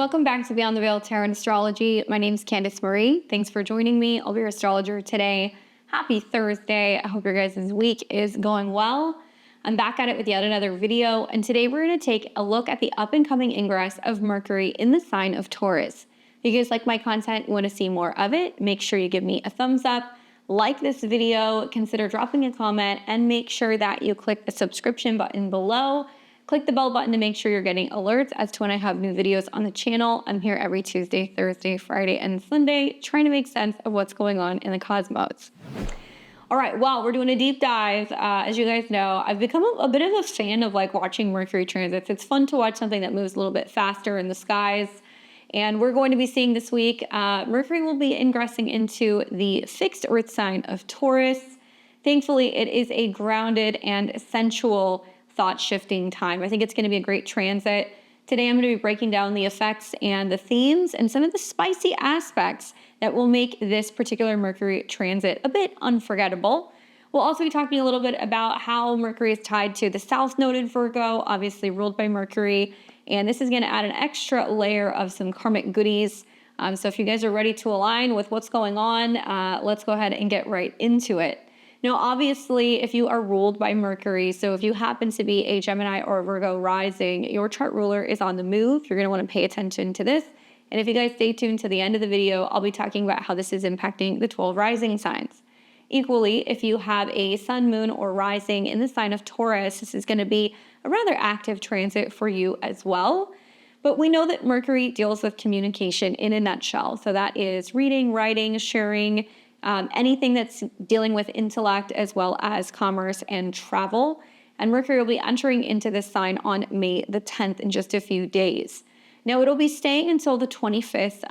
welcome back to Beyond the Veil Tarot and Astrology. My name is Candice Marie. Thanks for joining me. I'll be your astrologer today. Happy Thursday. I hope your guys' week is going well. I'm back at it with yet another video, and today we're going to take a look at the up-and-coming ingress of Mercury in the sign of Taurus. If you guys like my content, you want to see more of it, make sure you give me a thumbs up, like this video, consider dropping a comment, and make sure that you click the subscription button below. Click the bell button to make sure you're getting alerts as to when I have new videos on the channel. I'm here every Tuesday, Thursday, Friday, and Sunday, trying to make sense of what's going on in the cosmos. All right, well, we're doing a deep dive. As you guys know, I've become a bit of a fan of watching Mercury transits. It's fun to watch something that moves a little bit faster in the skies. And we're going to be seeing this week, Mercury will be ingressing into the fixed earth sign of Taurus. Thankfully, it is a grounded and sensual thought-shifting time. I think it's going to be a great transit. Today, I'm going to be breaking down the effects and the themes and some of the spicy aspects that will make this particular Mercury transit a bit unforgettable. We'll also be talking a little bit about how Mercury is tied to the South Node in Virgo, obviously ruled by Mercury, and this is going to add an extra layer of some karmic goodies. So if you guys are ready to align with what's going on, let's go ahead and get right into it. Now, obviously, if you are ruled by Mercury, so if you happen to be a Gemini or a Virgo rising, your chart ruler is on the move. You're going to want to pay attention to this. And if you guys stay tuned to the end of the video, I'll be talking about how this is impacting the 12 rising signs. Equally, if you have a sun, moon, or rising in the sign of Taurus, this is going to be a rather active transit for you as well. But we know that Mercury deals with communication in a nutshell. So that is reading, writing, sharing, anything that's dealing with intellect as well as commerce and travel. And Mercury will be entering into this sign on May the 10th in just a few days. Now, it'll be staying until the 25th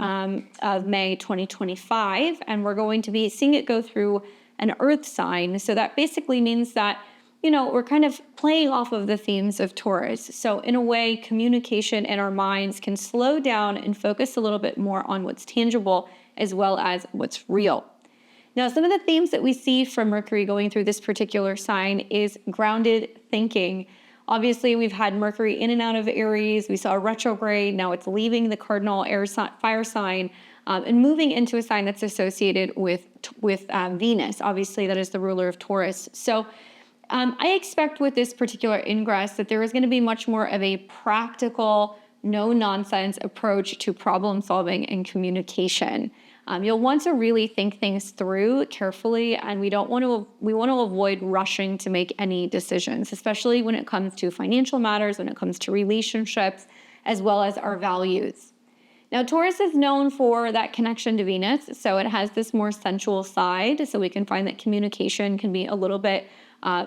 of May 2025, and we're going to be seeing it go through an earth sign. So that basically means that, we're kind of playing off of the themes of Taurus. So in a way, communication in our minds can slow down and focus a little bit more on what's tangible as well as what's real. Now, some of the themes that we see from Mercury going through this particular sign is grounded thinking. Obviously, we've had Mercury in and out of Aries. We saw a retrograde. Now it's leaving the cardinal fire sign and moving into a sign that's associated with Venus. Obviously, that is the ruler of Taurus. So I expect with this particular ingress that there is going to be much more of a practical, no-nonsense approach to problem solving and communication. You'll want to really think things through carefully, and we want to avoid rushing to make any decisions, especially when it comes to financial matters, when it comes to relationships, as well as our values. Now, Taurus is known for that connection to Venus, so it has this more sensual side, so we can find that communication can be a little bit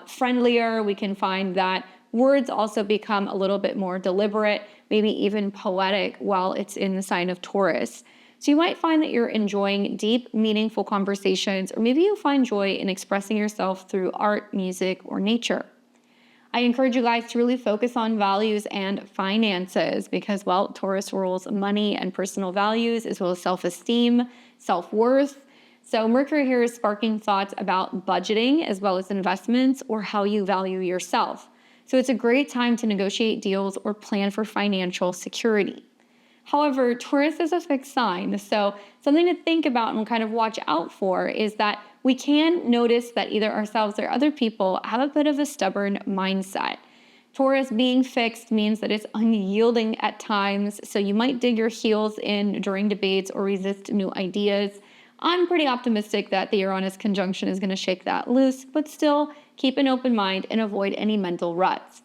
friendlier. We can find that words also become a little bit more deliberate, maybe even poetic while it's in the sign of Taurus. So you might find that you're enjoying deep, meaningful conversations, or maybe you find joy in expressing yourself through art, music, or nature. I encourage you guys to really focus on values and finances because, well, Taurus rules money and personal values as well as self-esteem, self-worth. So Mercury here is sparking thoughts about budgeting as well as investments or how you value yourself. So it's a great time to negotiate deals or plan for financial security. However, Taurus is a fixed sign, so something to think about and kind of watch out for is that we can notice that either ourselves or other people have a bit of a stubborn mindset. Taurus being fixed means that it's unyielding at times, so you might dig your heels in during debates or resist new ideas. I'm pretty optimistic that the Uranus conjunction is going to shake that loose, but still keep an open mind and avoid any mental ruts.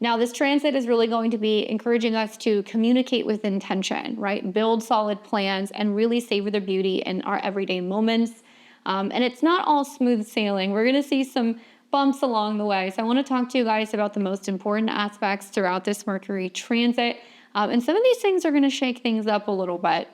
Now, this transit is really going to be encouraging us to communicate with intention, right? Build solid plans and really savor the beauty in our everyday moments. And it's not all smooth sailing. We're going to see some bumps along the way. So I want to talk to you guys about the most important aspects throughout this Mercury transit. And some of these things are going to shake things up a little bit.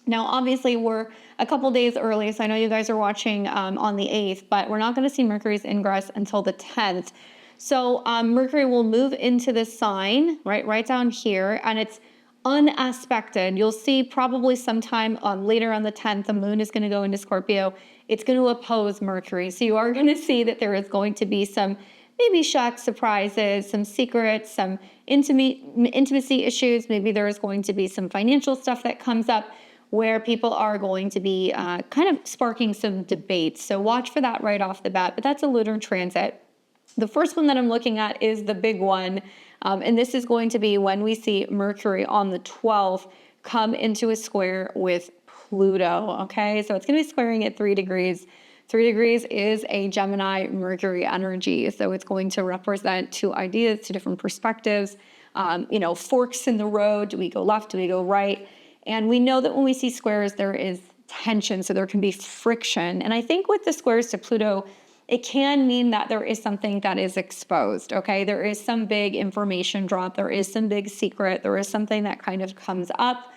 Now, obviously, we're a couple days early, so I know you guys are watching on the 8th, but we're not going to see Mercury's ingress until the 10th. So Mercury will move into this sign, right down here, and it's unaspected. You'll see probably sometime later on the 10th, the moon is going to go into Scorpio. It's going to oppose Mercury. So you are going to see that there is going to be some maybe shocks, surprises, some secrets, some intimacy issues. Maybe there is going to be some financial stuff that comes up where people are going to be kind of sparking some debates. So watch for that right off the bat, but that's a lunar transit. The first one that I'm looking at is the big one, and this is going to be when we see Mercury on the 12th come into a square with Pluto, okay? So it's going to be squaring at 3 degrees. 3 degrees is a Gemini Mercury energy, so it's going to represent two ideas, two different perspectives, forks in the road. Do we go left? Do we go right? And we know that when we see squares, there is tension, so there can be friction. And I think with the squares to Pluto, it can mean that there is something that is exposed, okay? There is some big information drop. There is some big secret. There is something that kind of comes up.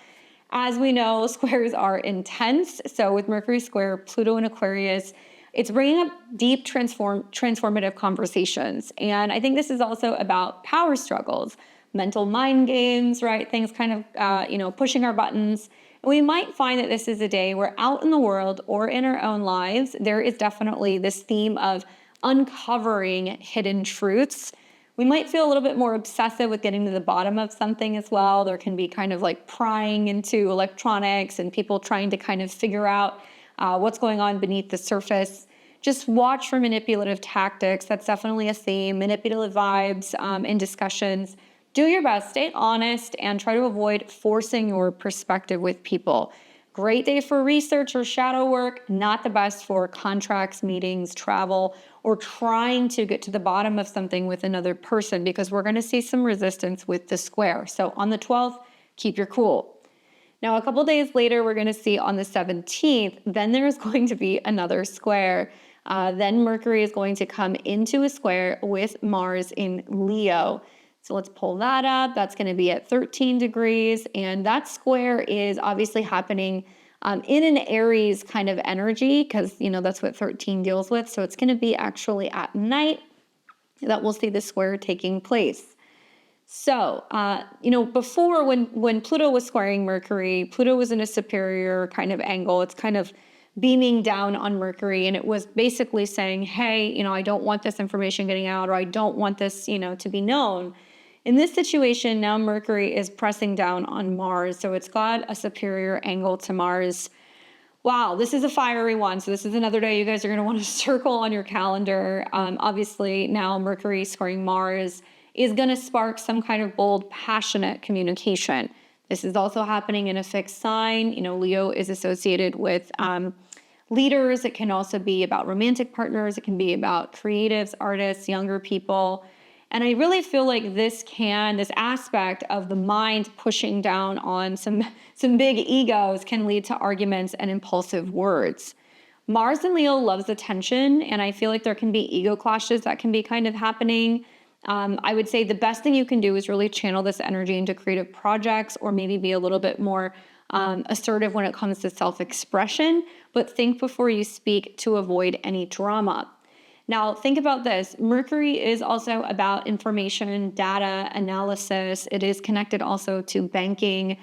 As we know, squares are intense. So with Mercury square, Pluto in Aquarius, it's bringing up deep transformative conversations. And I think this is also about power struggles, mental mind games, right? Things kind of, pushing our buttons. We might find that this is a day where out in the world or in our own lives, there is definitely this theme of uncovering hidden truths. We might feel a little bit more obsessive with getting to the bottom of something as well. There can be kind of like prying into electronics and people trying to kind of figure out what's going on beneath the surface. Just watch for manipulative tactics. That's definitely a theme. Manipulative vibes in discussions. Do your best, stay honest, and try to avoid forcing your perspective with people. Great day for research or shadow work, not the best for contracts, meetings, travel, or trying to get to the bottom of something with another person because we're going to see some resistance with the square. So on the 12th, keep your cool. Now, a couple days later, we're going to see on the 17th, then there's going to be another square. Then Mercury is going to come into a square with Mars in Leo. So let's pull that up. That's going to be at 13 degrees. And that square is obviously happening in an Aries kind of energy because, that's what 13 deals with. So it's going to be actually at night that we'll see the square taking place. So, before when Pluto was squaring Mercury, Pluto was in a superior kind of angle. It's kind of beaming down on Mercury. And it was basically saying, hey, I don't want this information getting out, or I don't want this, to be known. In this situation, now Mercury is pressing down on Mars, so it's got a superior angle to Mars. Wow, this is a fiery one, so this is another day you guys are going to want to circle on your calendar. Obviously, now Mercury squaring Mars is going to spark some kind of bold, passionate communication. This is also happening in a fixed sign. Leo is associated with leaders. It can also be about romantic partners. It can be about creatives, artists, younger people. And I really feel like this aspect of the mind pushing down on some big egos can lead to arguments and impulsive words. Mars in Leo loves attention, and I feel like there can be ego clashes that can be kind of happening. I would say the best thing you can do is really channel this energy into creative projects or maybe be a little bit more assertive when it comes to self-expression, but think before you speak to avoid any drama. Now, think about this. Mercury is also about information, data, analysis. It is connected also to banking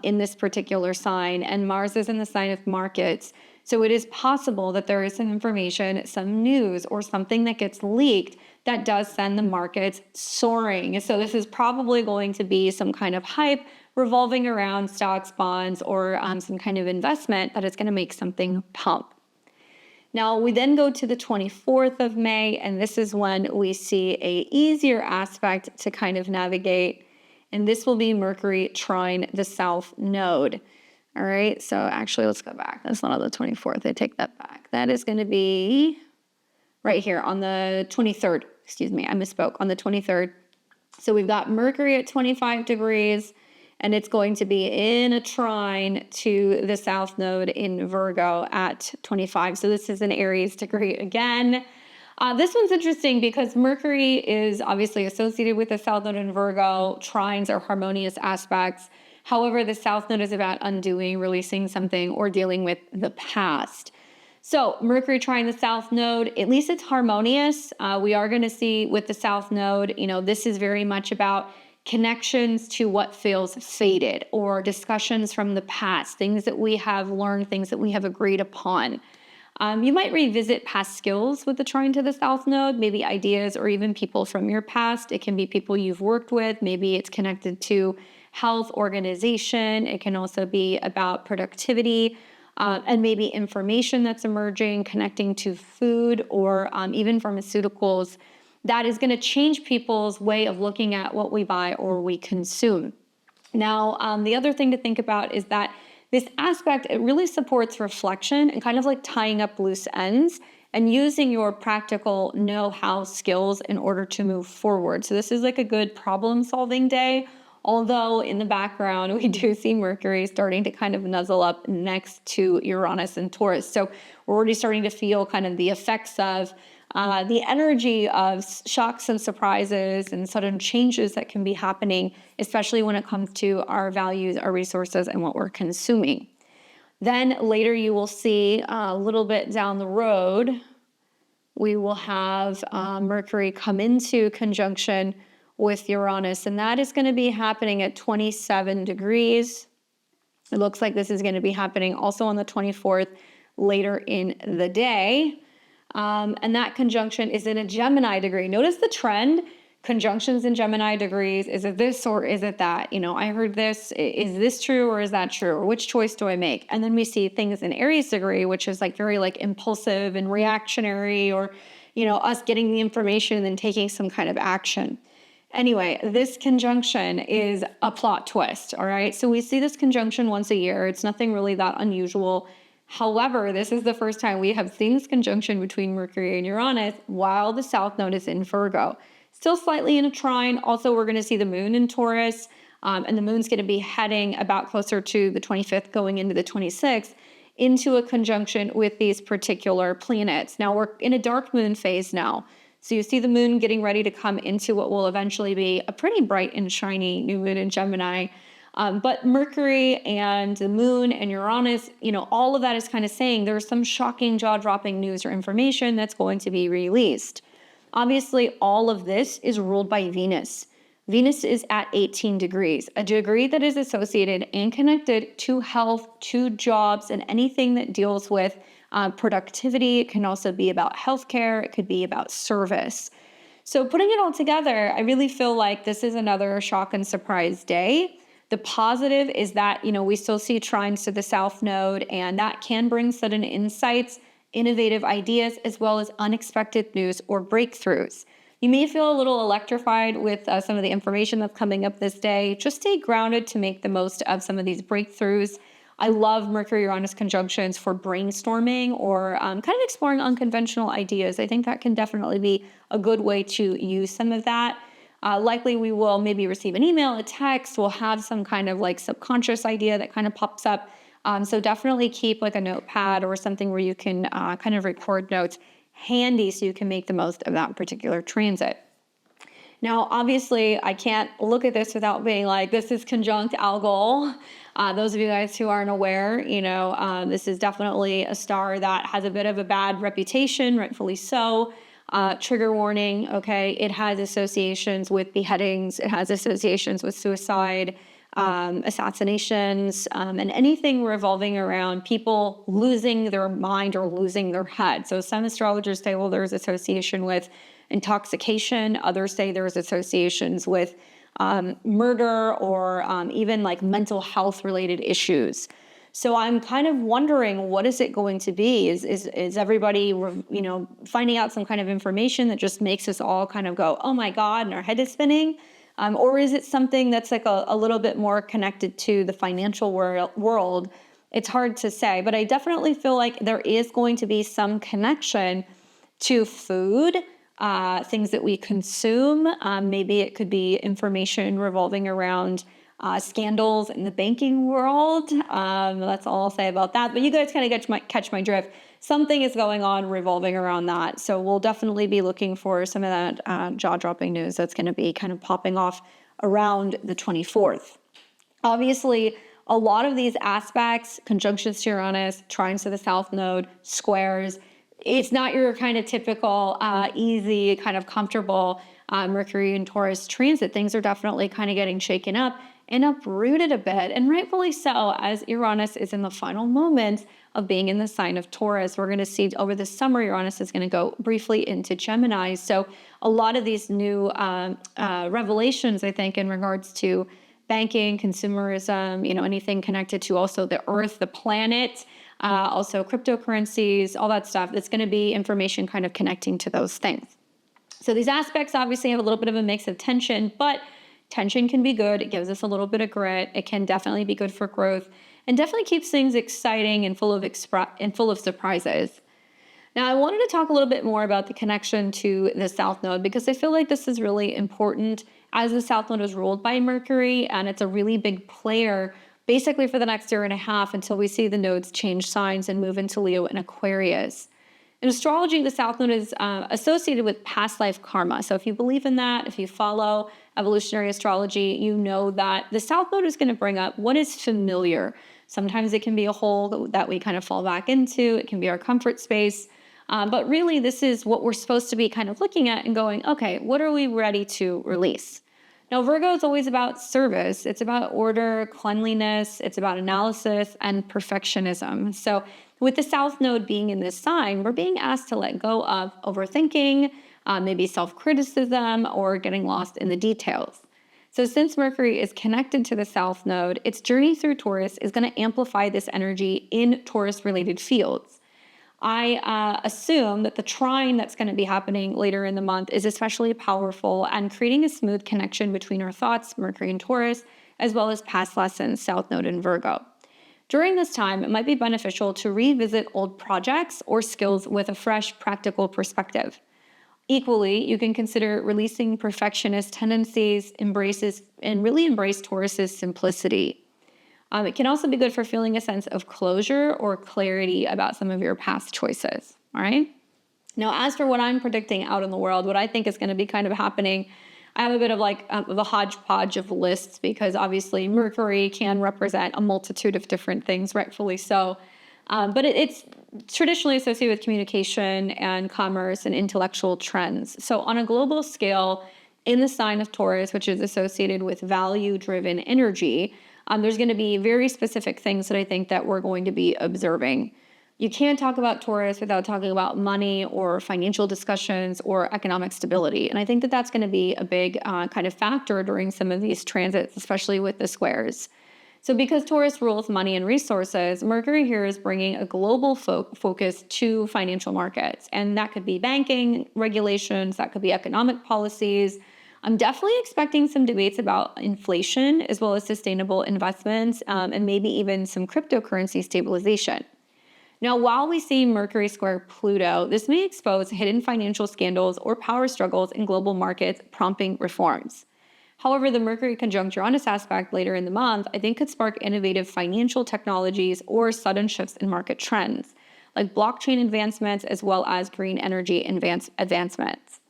in this particular sign, and Mars is in the sign of markets. So it is possible that there is some information, some news, or something that gets leaked that does send the markets soaring. So this is probably going to be some kind of hype revolving around stocks, bonds, or some kind of investment that is going to make something pump. Now, we then go to the 24th of May, and this is when we see a easier aspect to kind of navigate, and this will be Mercury trine the South Node. All right, so actually, let's go back. That's not on the 24th. I take that back. That is going to be right here on the 23rd. Excuse me, I misspoke. On the 23rd. So we've got Mercury at 25 degrees, and it's going to be in a trine to the South Node in Virgo at 25. So this is an Aries degree again. This one's interesting because Mercury is obviously associated with the South Node in Virgo. Trines are harmonious aspects. However, the South Node is about undoing, releasing something, or dealing with the past. So Mercury trine the South Node, at least it's harmonious. We are going to see with the South Node, this is very much about connections to what feels faded or discussions from the past, things that we have learned, things that we have agreed upon. You might revisit past skills with the trine to the south node, maybe ideas or even people from your past. It can be people you've worked with. Maybe it's connected to health, organization. It can also be about productivity, and maybe information that's emerging, connecting to food or even pharmaceuticals. That is going to change people's way of looking at what we buy or we consume. Now, the other thing to think about is that this aspect, it really supports reflection and kind of like tying up loose ends and using your practical know-how skills in order to move forward. So this is like a good problem-solving day, although in the background, we do see Mercury starting to kind of nuzzle up next to Uranus and Taurus. So we're already starting to feel kind of the effects of the energy of shocks and surprises and sudden changes that can be happening, especially when it comes to our values, our resources, and what we're consuming. Then later you will see a little bit down the road, we will have Mercury come into conjunction with Uranus, and that is going to be happening at 27 degrees. It looks like this is going to be happening also on the 24th later in the day. And that conjunction is in a Gemini degree. Notice the trend, conjunctions in Gemini degrees. Is it this or is it that? I heard this. Is this true or is that true? Or which choice do I make? And then we see things in Aries degree, which is like very like impulsive and reactionary, or, us getting the information and then taking some kind of action. Anyway, this conjunction is a plot twist, all right? So we see this conjunction once a year. It's nothing really that unusual. However, this is the first time we have seen this conjunction between Mercury and Uranus while the south node is in Virgo. Still slightly in a trine. Also, we're going to see the moon in Taurus, and the moon's going to be heading about closer to the 25th, going into the 26th, into a conjunction with these particular planets. Now, we're in a dark moon phase now. So you see the moon getting ready to come into what will eventually be a pretty bright and shiny new moon in Gemini. But Mercury and the moon and Uranus, all of that is kind of saying there's some shocking, jaw-dropping news or information that's going to be released. Obviously, all of this is ruled by Venus. Venus is at 18 degrees, a degree that is associated and connected to health, to jobs, and anything that deals with productivity. It can also be about healthcare. It could be about service. So putting it all together, I really feel like this is another shock and surprise day. The positive is that, we still see trines to the south node, and that can bring sudden insights, innovative ideas, as well as unexpected news or breakthroughs. You may feel a little electrified with some of the information that's coming up this day. Just stay grounded to make the most of some of these breakthroughs. I love Mercury-Uranus conjunctions for brainstorming or kind of exploring unconventional ideas. I think that can definitely be a good way to use some of that. Likely we will maybe receive an email, a text, we'll have some kind of like subconscious idea that kind of pops up. So definitely keep like a notepad or something where you can kind of record notes handy so you can make the most of that particular transit. Now, obviously, I can't look at this without being like, this is conjunct Algol. Those of you guys who aren't aware, this is definitely a star that has a bit of a bad reputation, rightfully so. Trigger warning, okay? It has associations with beheadings. It has associations with suicide, assassinations, and anything revolving around people losing their mind or losing their head. So some astrologers say, well, there's association with intoxication. Others say there's associations with murder or even like mental health related issues. So I'm kind of wondering, what is it going to be? Is everybody, finding out some kind of information that just makes us all kind of go, oh my God, and our head is spinning? Or is it something that's like a little bit more connected to the financial world? It's hard to say, but I definitely feel like there is going to be some connection to food, things that we consume. Maybe it could be information revolving around scandals in the banking world. That's all I'll say about that. But you guys kind of catch my drift. Something is going on revolving around that. So we'll definitely be looking for some of that jaw-dropping news that's going to be kind of popping off around the 24th. Obviously, a lot of these aspects, conjunctions to Uranus, trines to the south node, squares, it's not your kind of typical easy, kind of comfortable Mercury and Taurus transit. Things are definitely kind of getting shaken up. and uprooted a bit, and rightfully so, as Uranus is in the final moments of being in the sign of Taurus. We're going to see over the summer, Uranus is going to go briefly into Gemini. So a lot of these new revelations, I think, in regards to banking, consumerism, anything connected to also the earth, the planet, also cryptocurrencies, all that stuff. It's going to be information kind of connecting to those things. So these aspects obviously have a little bit of a mix of tension, but tension can be good. It gives us a little bit of grit. It can definitely be good for growth and definitely keeps things exciting and full of surprises. Now, I wanted to talk a little bit more about the connection to the South Node because I feel like this is really important as the South Node is ruled by Mercury, and it's a really big player basically for the next year and a half until we see the nodes change signs and move into Leo and Aquarius. In astrology, the South Node is associated with past life karma. So if you believe in that, if you follow evolutionary astrology, you know that the South Node is going to bring up what is familiar. Sometimes it can be a hole that we kind of fall back into. It can be our comfort space. But really, this is what we're supposed to be kind of looking at and going, okay, what are we ready to release? Now, Virgo is always about service. It's about order, cleanliness. It's about analysis and perfectionism. So with the South Node being in this sign, we're being asked to let go of overthinking, maybe self-criticism, or getting lost in the details. So since Mercury is connected to the South Node, its journey through Taurus is going to amplify this energy in Taurus-related fields. I assume that the trine that's going to be happening later in the month is especially powerful and creating a smooth connection between our thoughts, Mercury and Taurus, as well as past lessons, South Node and Virgo. During this time, it might be beneficial to revisit old projects or skills with a fresh, practical perspective. Equally, you can consider releasing perfectionist tendencies, really embrace Taurus's simplicity. It can also be good for feeling a sense of closure or clarity about some of your past choices, all right? Now, as for what I'm predicting out in the world, what I think is going to be kind of happening, I have a bit of of a hodgepodge of lists because obviously Mercury can represent a multitude of different things, rightfully so. But it's traditionally associated with communication and commerce and intellectual trends. So on a global scale, in the sign of Taurus, which is associated with value-driven energy, there's going to be very specific things that I think that we're going to be observing. You can't talk about Taurus without talking about money or financial discussions or economic stability. And I think that that's going to be a big kind of factor during some of these transits, especially with the squares. So because Taurus rules money and resources, Mercury here is bringing a global focus to financial markets. And that could be banking regulations, that could be economic policies. I'm definitely expecting some debates about inflation as well as sustainable investments and maybe even some cryptocurrency stabilization. Now, while we see Mercury square Pluto, this may expose hidden financial scandals or power struggles in global markets, prompting reforms. However, the Mercury conjunct Uranus aspect later in the month, I think could spark innovative financial technologies or sudden shifts in market trends, like blockchain advancements as well as green energy advancements.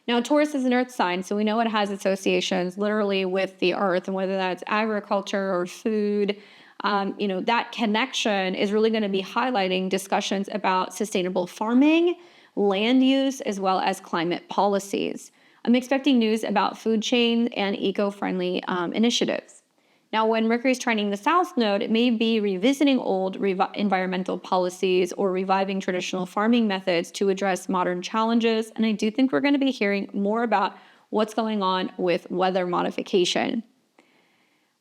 Now, Taurus is an earth sign, so we know it has associations literally with the earth, and whether that's agriculture or food, that connection is really going to be highlighting discussions about sustainable farming, land use, as well as climate policies. I'm expecting news about food chain and eco-friendly initiatives. Now, when Mercury is trining the South Node, it may be revisiting old environmental policies or reviving traditional farming methods to address modern challenges. And I do think we're going to be hearing more about what's going on with weather modification.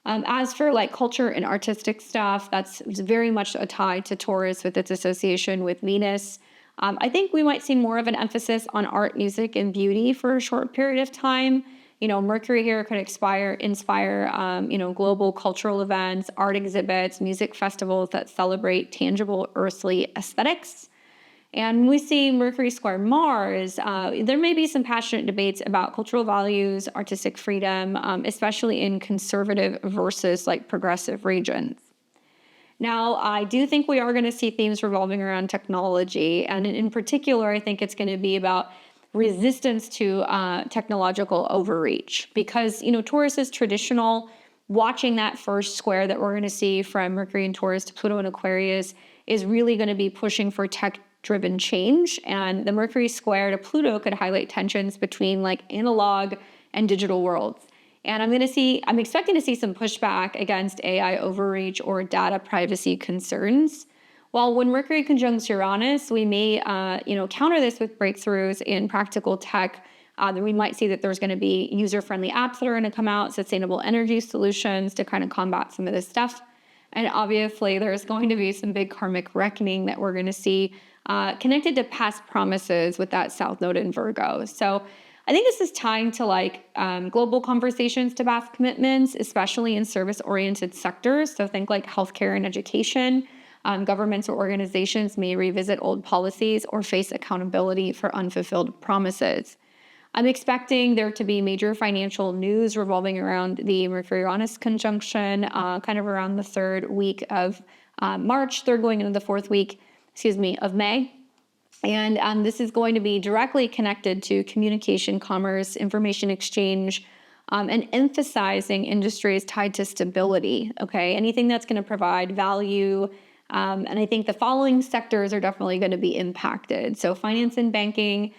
As for culture and artistic stuff, that's very much a tie to Taurus with its association with Venus. I think we might see more of an emphasis on art, music, and beauty for a short period of time. Mercury here could inspire, global cultural events, art exhibits, music festivals that celebrate tangible earthly aesthetics. And when we see Mercury square Mars, there may be some passionate debates about cultural values, artistic freedom, especially in conservative versus progressive regions. Now, I do think we are going to see themes revolving around technology. And in particular, I think it's going to be about resistance to technological overreach because, Taurus is traditional. Watching that first square that we're going to see from Mercury and Taurus to Pluto and Aquarius is really going to be pushing for tech-driven change. And the Mercury square to Pluto could highlight tensions between analog and digital worlds. And I'm expecting to see some pushback against AI overreach or data privacy concerns. While when Mercury conjuncts Uranus, we may, counter this with breakthroughs in practical tech. Then we might see that there's going to be user-friendly apps that are going to come out, sustainable energy solutions to kind of combat some of this stuff. And obviously, there's going to be some big karmic reckoning that we're going to see connected to past promises with that South Node in Virgo. So I think this is tying to global conversations to past commitments, especially in service-oriented sectors. So think like healthcare and education. Governments or organizations may revisit old policies or face accountability for unfulfilled promises. I'm expecting there to be major financial news revolving around the Mercury-Uranus conjunction, kind of around the third week of March, third going into the fourth week, of May. And this is going to be directly connected to communication, commerce, information exchange, and emphasizing industries tied to stability, okay? Anything that's going to provide value. And I think the following sectors are definitely going to be impacted. So finance and banking,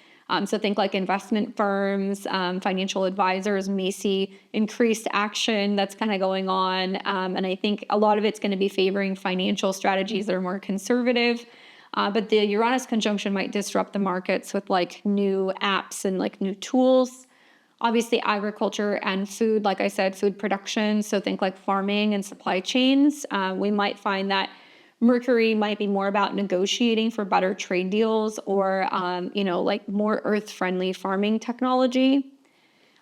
so think like investment firms, financial advisors may see increased action that's kind of going on. And I think a lot of it's going to be favoring financial strategies that are more conservative. But the Uranus conjunction might disrupt the markets with like new apps and like new tools. Obviously, agriculture and food, like I said, food production. So think like farming and supply chains. We might find that Mercury might be more about negotiating for better trade deals or, more earth-friendly farming technology.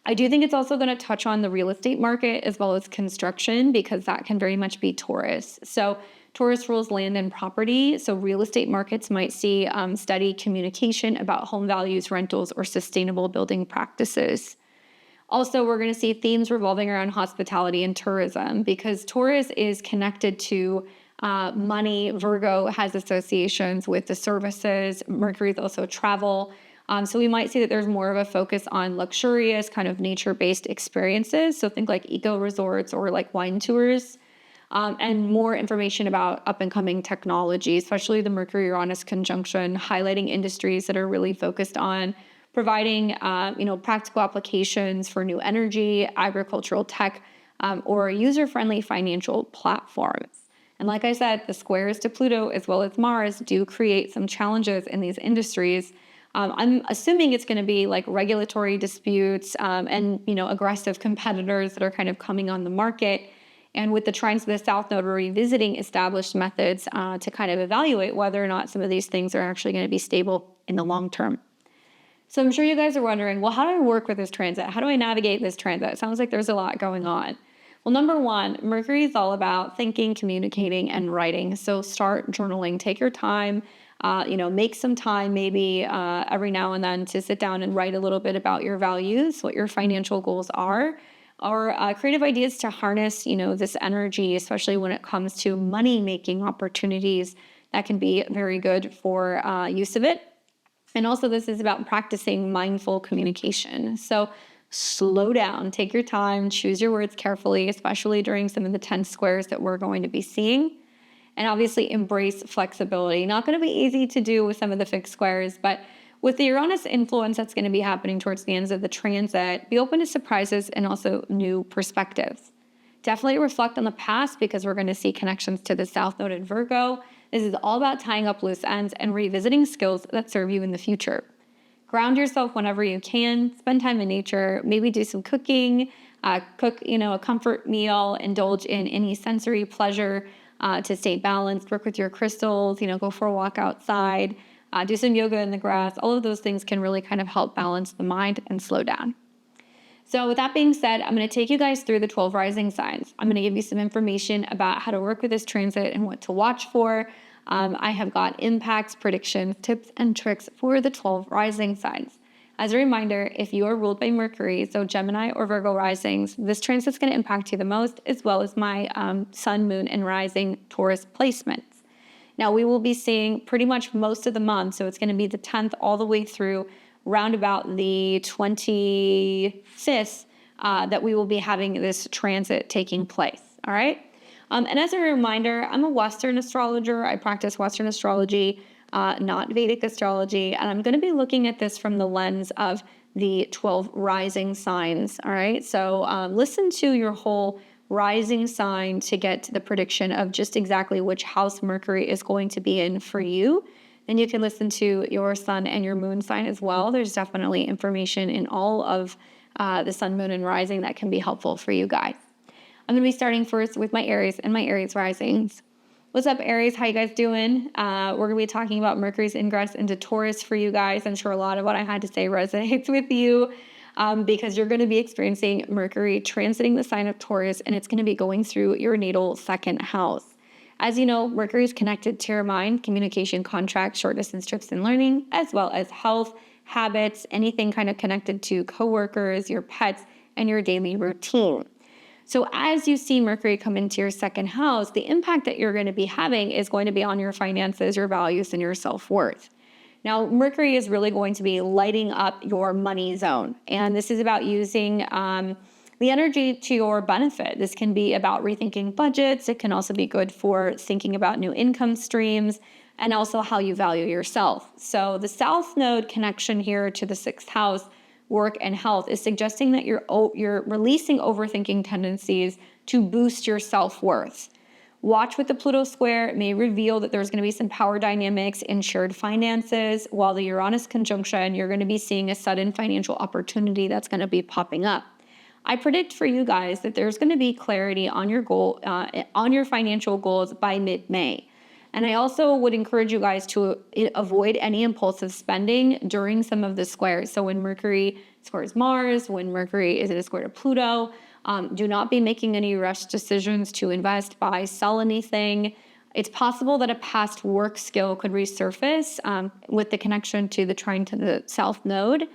I do think it's also going to touch on the real estate market as well as construction because that can very much be Taurus. So Taurus rules land and property. So real estate markets might see steady communication about home values, rentals, or sustainable building practices. Also, we're going to see themes revolving around hospitality and tourism because Taurus is connected to money. Virgo has associations with the services. Mercury is also travel. So we might see that there's more of a focus on luxurious kind of nature-based experiences. So think like eco resorts or like wine tours. And more information about up-and-coming technology, especially the Mercury-Uranus conjunction, highlighting industries that are really focused on providing, practical applications for new energy, agricultural tech, or user-friendly financial platforms. And like I said, the squares to Pluto as well as Mars do create some challenges in these industries. I'm assuming it's going to be like regulatory disputes and aggressive competitors that are kind of coming on the market. And with the trines of the South Node, we're revisiting established methods to kind of evaluate whether or not some of these things are actually going to be stable in the long term. So I'm sure you guys are wondering, well, how do I work with this transit? How do I navigate this transit? It sounds like there's a lot going on. Well, number one, Mercury is all about thinking, communicating, and writing. So start journaling. Take your time. Make some time maybe every now and then to sit down and write a little bit about your values, what your financial goals are, or creative ideas to harness, this energy, especially when it comes to money-making opportunities. That can be very good for use of it. And also this is about practicing mindful communication. So slow down, take your time, choose your words carefully, especially during some of the tense squares that we're going to be seeing. And obviously embrace flexibility. Not going to be easy to do with some of the fixed squares, but with the Uranus influence that's going to be happening towards the ends of the transit, be open to surprises and also new perspectives. Definitely reflect on the past because we're going to see connections to the South Node in Virgo. This is all about tying up loose ends and revisiting skills that serve you in the future. Ground yourself whenever you can. Spend time in nature. Maybe do some cooking. Cook, a comfort meal. Indulge in any sensory pleasure to stay balanced. Work with your crystals. Go for a walk outside. Do some yoga in the grass. All of those things can really kind of help balance the mind and slow down. So with that being said, I'm going to take you guys through the 12 rising signs. I'm going to give you some information about how to work with this transit and what to watch for. I have got impacts, predictions, tips, and tricks for the 12 rising signs. As a reminder, if you are ruled by Mercury, so Gemini or Virgo risings, this transit's going to impact you the most, as well as my sun, moon, and rising Taurus placements. Now, we will be seeing pretty much most of the month, so it's going to be the 10th all the way through round about the 25th that we will be having this transit taking place, all right? And as a reminder, I'm a Western astrologer. I practice Western astrology, not Vedic astrology, and I'm going to be looking at this from the lens of the 12 rising signs. All right. So listen to your whole rising sign to get to the prediction of just exactly which house Mercury is going to be in for you. Then you can listen to your sun and your moon sign as well. There's definitely information in all of the sun, moon, and rising that can be helpful for you guys. I'm going to be starting first with my Aries and my Aries risings. What's up, Aries? How you guys doing? We're going to be talking about Mercury's ingress into Taurus for you guys. I'm sure a lot of what I had to say resonates with you because you're going to be experiencing Mercury transiting the sign of Taurus, and it's going to be going through your natal second house. As you know, Mercury is connected to your mind, communication, contracts, short distance trips and learning, as well as health, habits, anything kind of connected to coworkers, your pets, and your daily routine. So as you see Mercury come into your second house, the impact that you're going to be having is going to be on your finances, your values, and your self-worth. Now, Mercury is really going to be lighting up your money zone. And this is about using the energy to your benefit. This can be about rethinking budgets. It can also be good for thinking about new income streams and also how you value yourself. So the South Node connection here to the sixth house, work and health, is suggesting that you're releasing overthinking tendencies to boost your self-worth. Watch with the Pluto square. It may reveal that there's going to be some power dynamics in shared finances, while the Uranus conjunction, you're going to be seeing a sudden financial opportunity that's going to be popping up. I predict for you guys that there's going to be clarity on your goal, on your financial goals by mid-May. And I also would encourage you guys to avoid any impulsive spending during some of the squares. So when Mercury squares Mars, when Mercury is in a square to Pluto, do not be making any rush decisions to invest, buy, sell anything. It's possible that a past work skill could resurface with the connection to the Trine to the South Node.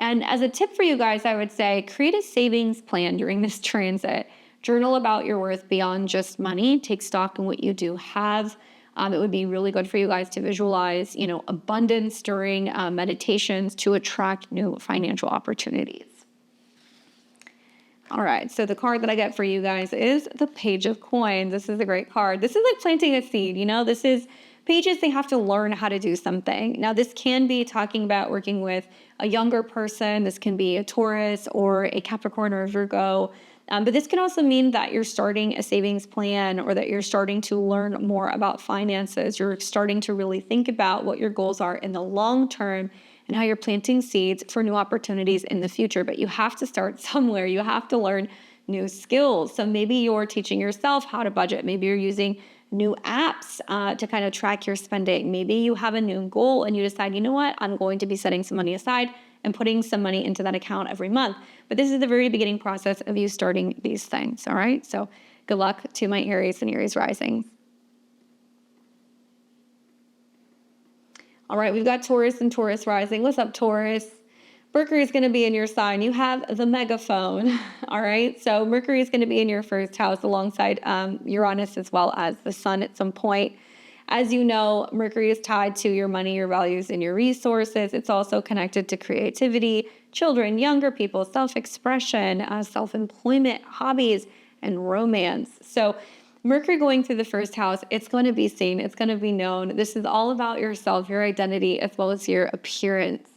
And as a tip for you guys, I would say create a savings plan during this transit. Journal about your worth beyond just money. Take stock in what you do have. It would be really good for you guys to visualize, abundance during meditations to attract new financial opportunities. All right, so the card that I get for you guys is the Page of Coins. This is a great card. This is like planting a seed, This is pages, they have to learn how to do something. Now, this can be talking about working with a younger person. This can be a Taurus or a Capricorn or a Virgo. But this can also mean that you're starting a savings plan or that you're starting to learn more about finances. You're starting to really think about what your goals are in the long term and how you're planting seeds for new opportunities in the future. But you have to start somewhere. You have to learn new skills. So maybe you're teaching yourself how to budget. Maybe you're using new apps to kind of track your spending. Maybe you have a new goal and you decide, you know what, I'm going to be setting some money aside and putting some money into that account every month. But this is the very beginning process of you starting these things, all right? So good luck to my Aries and Aries risings. All right, we've got Taurus and Taurus rising. What's up, Taurus? Mercury is going to be in your sign. You have the megaphone, all right? So Mercury is going to be in your first house alongside Uranus as well as the sun at some point. As you know, Mercury is tied to your money, your values, and your resources. It's also connected to creativity, children, younger people, self-expression, self-employment, hobbies, and romance. So Mercury going through the first house, it's going to be seen, it's going to be known. This is all about yourself, your identity, as well as your appearance.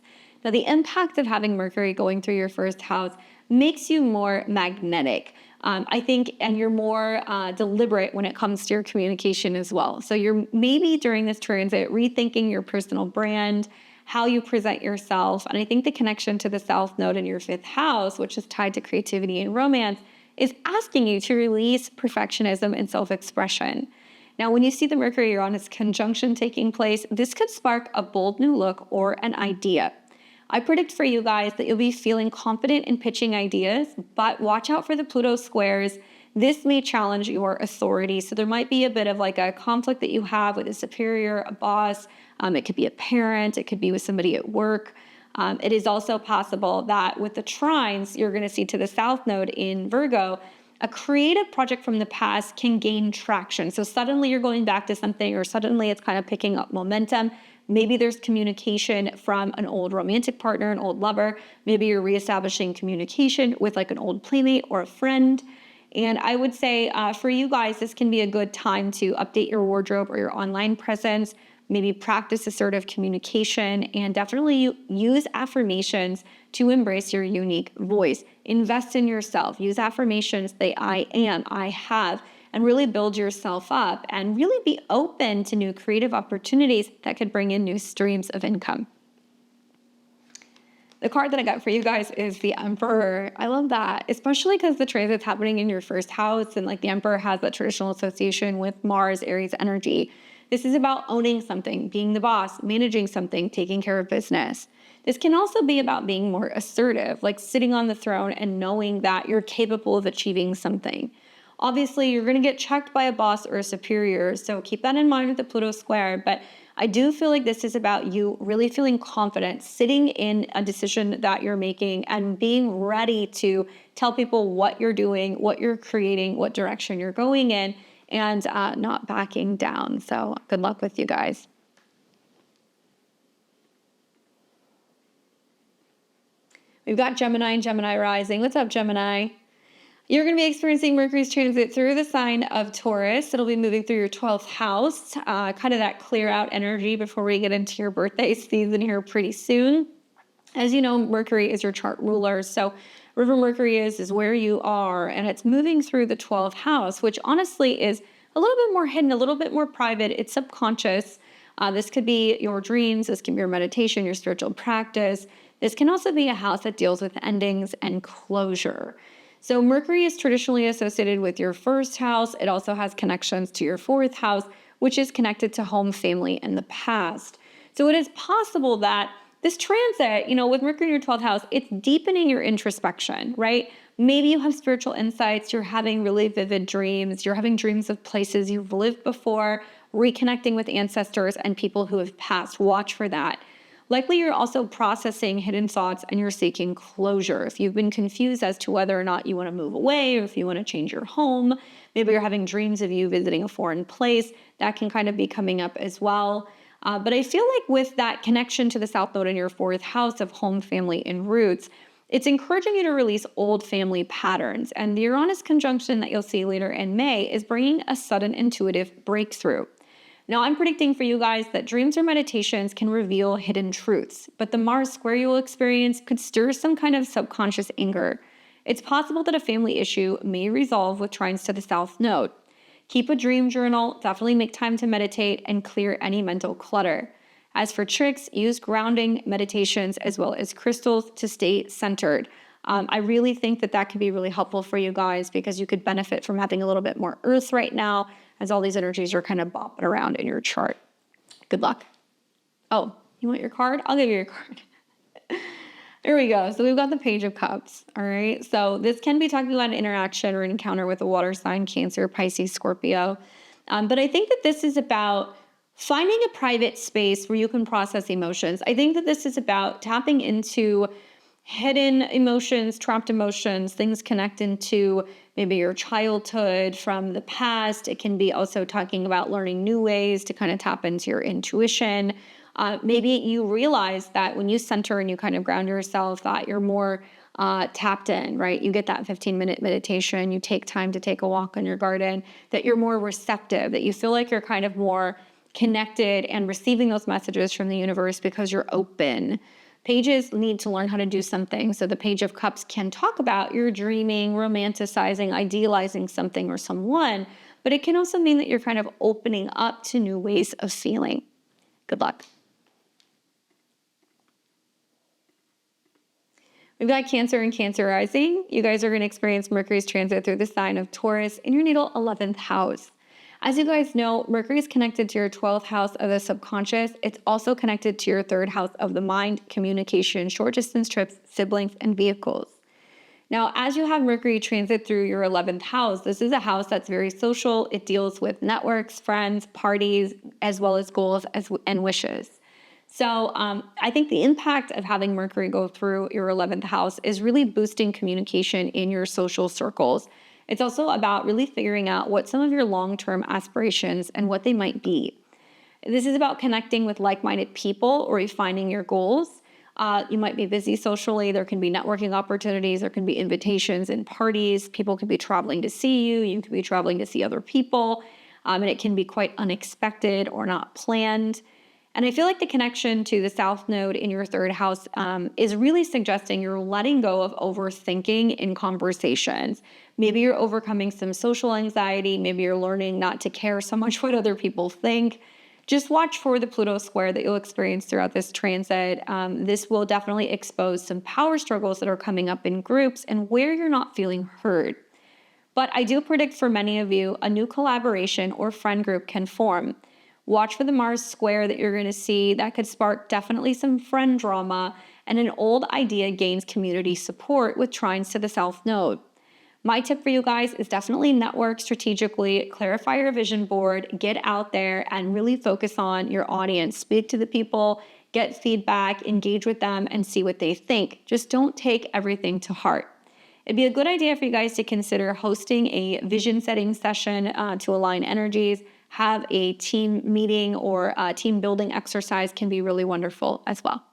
Now, the impact of having Mercury going through your first house makes you more magnetic, I think, and you're more deliberate when it comes to your communication as well. So you're maybe during this transit rethinking your personal brand, how you present yourself. And I think the connection to the South Node in your fifth house, which is tied to creativity and romance, is asking you to release perfectionism and self-expression. Now, when you see the Mercury-Uranus conjunction taking place, this could spark a bold new look or an idea. I predict for you guys that you'll be feeling confident in pitching ideas, but watch out for the Pluto squares. This may challenge your authority. So there might be a bit of like a conflict that you have with a superior, a boss. It could be a parent. It could be with somebody at work. It is also possible that with the trines, you're going to see to the South Node in Virgo, a creative project from the past can gain traction. So suddenly you're going back to something, or suddenly it's kind of picking up momentum. Maybe there's communication from an old romantic partner, an old lover. Maybe you're reestablishing communication with like an old playmate or a friend. And I would say for you guys, this can be a good time to update your wardrobe or your online presence. maybe practice assertive communication, and definitely use affirmations to embrace your unique voice. Invest in yourself. Use affirmations that I am, I have, and really build yourself up and really be open to new creative opportunities that could bring in new streams of income. The card that I got for you guys is the Emperor. I love that, especially because the transit's happening in your first house, and like the Emperor has that traditional association with Mars, Aries energy. This is about owning something, being the boss, managing something, taking care of business. This can also be about being more assertive, like sitting on the throne and knowing that you're capable of achieving something. Obviously, you're going to get checked by a boss or a superior, so keep that in mind with the Pluto square, but I do feel like this is about you really feeling confident, sitting in a decision that you're making and being ready to tell people what you're doing, what you're creating, what direction you're going in, and not backing down. So good luck with you guys. We've got Gemini and Gemini rising. What's up, Gemini? You're going to be experiencing Mercury's transit through the sign of Taurus. It'll be moving through your 12th house, kind of that clear out energy before we get into your birthday season here pretty soon. As you know, Mercury is your chart ruler. So wherever Mercury is where you are, and it's moving through the 12th house, which honestly is a little bit more hidden, a little bit more private. It's subconscious. This could be your dreams. This can be your meditation, your spiritual practice. This can also be a house that deals with endings and closure. So Mercury is traditionally associated with your first house. It also has connections to your fourth house, which is connected to home, family, and the past. So it is possible that this transit, with Mercury in your 12th house, it's deepening your introspection, right? Maybe you have spiritual insights. You're having really vivid dreams. You're having dreams of places you've lived before, reconnecting with ancestors and people who have passed. Watch for that. Likely you're also processing hidden thoughts and you're seeking closure. If you've been confused as to whether or not you want to move away or if you want to change your home, maybe you're having dreams of you visiting a foreign place, that can kind of be coming up as well. But I feel like with that connection to the South Node in your fourth house of home, family, and roots, it's encouraging you to release old family patterns. And the Uranus conjunction that you'll see later in May is bringing a sudden intuitive breakthrough. Now, I'm predicting for you guys that dreams or meditations can reveal hidden truths, but the Mars square you will experience could stir some kind of subconscious anger. It's possible that a family issue may resolve with trines to the South Node. Keep a dream journal, definitely make time to meditate, and clear any mental clutter. As for tricks, use grounding, meditations, as well as crystals to stay centered. I really think that could be really helpful for you guys because you could benefit from having a little bit more earth right now as all these energies are kind of bopping around in your chart. Good luck. Oh, you want your card? I'll give you your card. There we go. So we've got the Page of Cups. All right. So this can be talking about an interaction or an encounter with a water sign, Cancer, Pisces, Scorpio. But I think that this is about finding a private space where you can process emotions. I think that this is about tapping into hidden emotions, trapped emotions, things connected to maybe your childhood from the past. It can be also talking about learning new ways to kind of tap into your intuition. Maybe you realize that when you center and you kind of ground yourself, that you're more tapped in, right? You get that 15-minute meditation, you take time to take a walk in your garden, that you're more receptive, that you feel like you're kind of more connected and receiving those messages from the universe because you're open. Pages need to learn how to do something. So the Page of Cups can talk about you're dreaming, romanticizing, idealizing something or someone, but it can also mean that you're kind of opening up to new ways of feeling. Good luck. We've got Cancer and Cancer rising. You guys are going to experience Mercury's transit through the sign of Taurus in your natal 11th house. As you guys know, Mercury is connected to your 12th house of the subconscious. It's also connected to your 3rd house of the mind, communication, short distance trips, siblings, and vehicles. Now, as you have Mercury transit through your 11th house, this is a house that's very social. It deals with networks, friends, parties, as well as goals and wishes. So I think the impact of having Mercury go through your 11th house is really boosting communication in your social circles. It's also about really figuring out what some of your long-term aspirations and what they might be. This is about connecting with like-minded people or refining your goals. You might be busy socially. There can be networking opportunities. There can be invitations and parties. People can be traveling to see you. You can be traveling to see other people. And it can be quite unexpected or not planned. And I feel like the connection to the South Node in your third house is really suggesting you're letting go of overthinking in conversations. Maybe you're overcoming some social anxiety. Maybe you're learning not to care so much what other people think. Just watch for the Pluto square that you'll experience throughout this transit. This will definitely expose some power struggles that are coming up in groups and where you're not feeling heard. But I do predict for many of you, a new collaboration or friend group can form. Watch for the Mars square that you're going to see. That could spark definitely some friend drama, and an old idea gains community support with trines to the South Node. My tip for you guys is definitely network strategically, clarify your vision board, get out there and really focus on your audience. Speak to the people, get feedback, engage with them, and see what they think. Just don't take everything to heart. It'd be a good idea for you guys to consider hosting a vision setting session to align energies. Have a team meeting or a team building exercise can be really wonderful as well.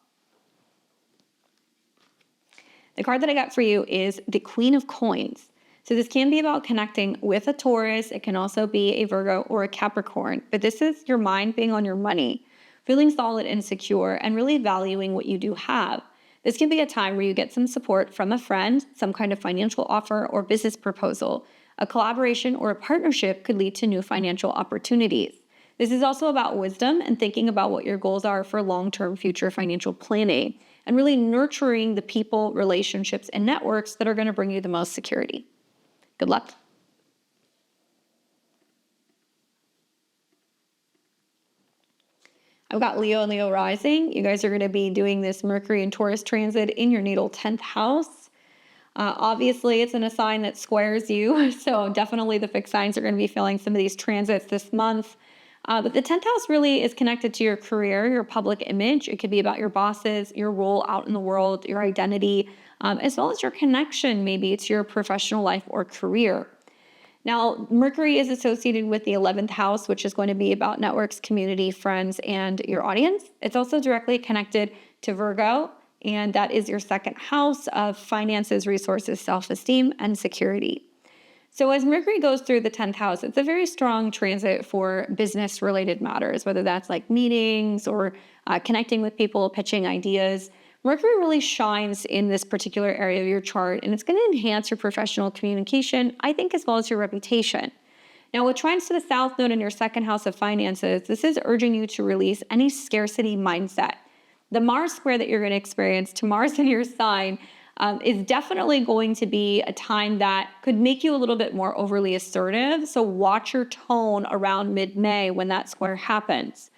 The card that I got for you is the Queen of Coins. So this can be about connecting with a Taurus. It can also be a Virgo or a Capricorn, but this is your mind being on your money, feeling solid and secure, and really valuing what you do have. This can be a time where you get some support from a friend, some kind of financial offer or business proposal. A collaboration or a partnership could lead to new financial opportunities. This is also about wisdom and thinking about what your goals are for long-term future financial planning and really nurturing the people, relationships, and networks that are going to bring you the most security. Good luck. I've got Leo and Leo rising. You guys are going to be doing this Mercury and Taurus transit in your natal 10th house. Obviously, it's in a sign that squares you, so definitely the fixed signs are going to be feeling some of these transits this month. But the 10th house really is connected to your career, your public image. It could be about your bosses, your role out in the world, your identity, as well as your connection maybe to your professional life or career. Now, Mercury is associated with the 11th house, which is going to be about networks, community, friends, and your audience. It's also directly connected to Virgo, and that is your second house of finances, resources, self-esteem, and security. So as Mercury goes through the 10th house, it's a very strong transit for business-related matters, whether that's like meetings or connecting with people, pitching ideas. Mercury really shines in this particular area of your chart, and it's going to enhance your professional communication, I think, as well as your reputation. Now, with trines to the South Node in your second house of finances, this is urging you to release any scarcity mindset. The Mars square that you're going to experience to Mars in your sign is definitely going to be a time that could make you a little bit more overly assertive. So watch your tone around mid-May when that square happens.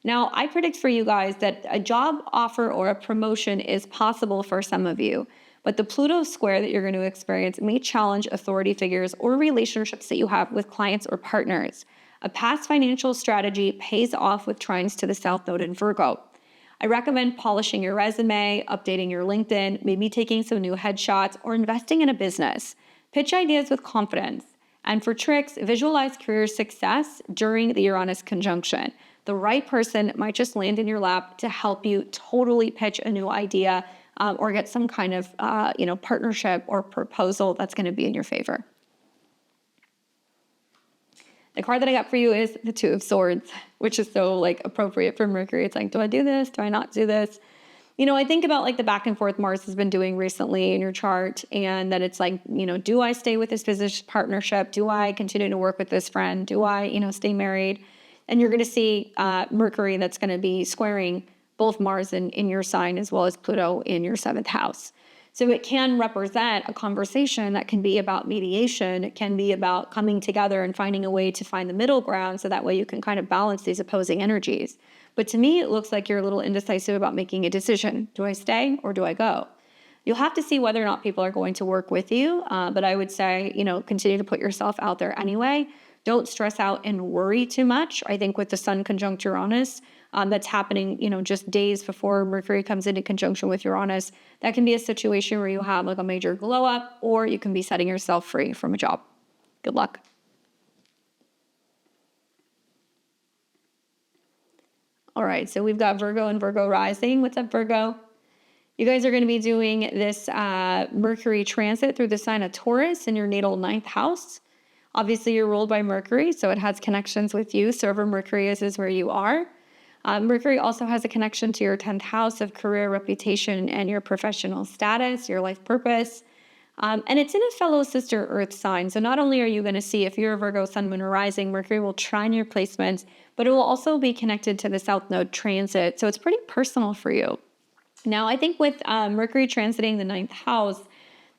Now, I predict for you guys that a job offer or a promotion is possible for some of you, but the Pluto square that you're going to experience may challenge authority figures or relationships that you have with clients or partners. A past financial strategy pays off with trines to the South Node in Virgo. I recommend polishing your resume, updating your LinkedIn, maybe taking some new headshots, or investing in a business. Pitch ideas with confidence. And for tricks, visualize career success during the Uranus conjunction. The right person might just land in your lap to help you totally pitch a new idea or get some kind of partnership or proposal that's going to be in your favor. The card that I got for you is the Two of Swords, which is so appropriate for Mercury. It's like, do I do this? Do I not do this? I think about the back and forth Mars has been doing recently in your chart, and that it's do I stay with this business partnership? Do I continue to work with this friend? Do I, stay married? And you're going to see Mercury that's going to be squaring both Mars in your sign as well as Pluto in your 7th house. So it can represent a conversation that can be about mediation. It can be about coming together and finding a way to find the middle ground so that way you can kind of balance these opposing energies. But to me, it looks like you're a little indecisive about making a decision. Do I stay or do I go? You'll have to see whether or not people are going to work with you. But I would say, continue to put yourself out there anyway. Don't stress out and worry too much. I think with the Sun conjunct Uranus, that's happening, just days before Mercury comes into conjunction with Uranus, that can be a situation where you have a major glow up, or you can be setting yourself free from a job. Good luck. All right, so we've got Virgo and Virgo rising. What's up, Virgo? You guys are going to be doing this Mercury transit through the sign of Taurus in your natal 9th house. Obviously, you're ruled by Mercury, so it has connections with you. So wherever Mercury is where you are. Mercury also has a connection to your 10th house of career, reputation, and your professional status, your life purpose. And it's in a fellow sister Earth sign. So not only are you going to see, if you're a Virgo sun, moon, or rising, Mercury will trine your placements, but it will also be connected to the South Node transit. So it's pretty personal for you. Now, I think with Mercury transiting the 9th house,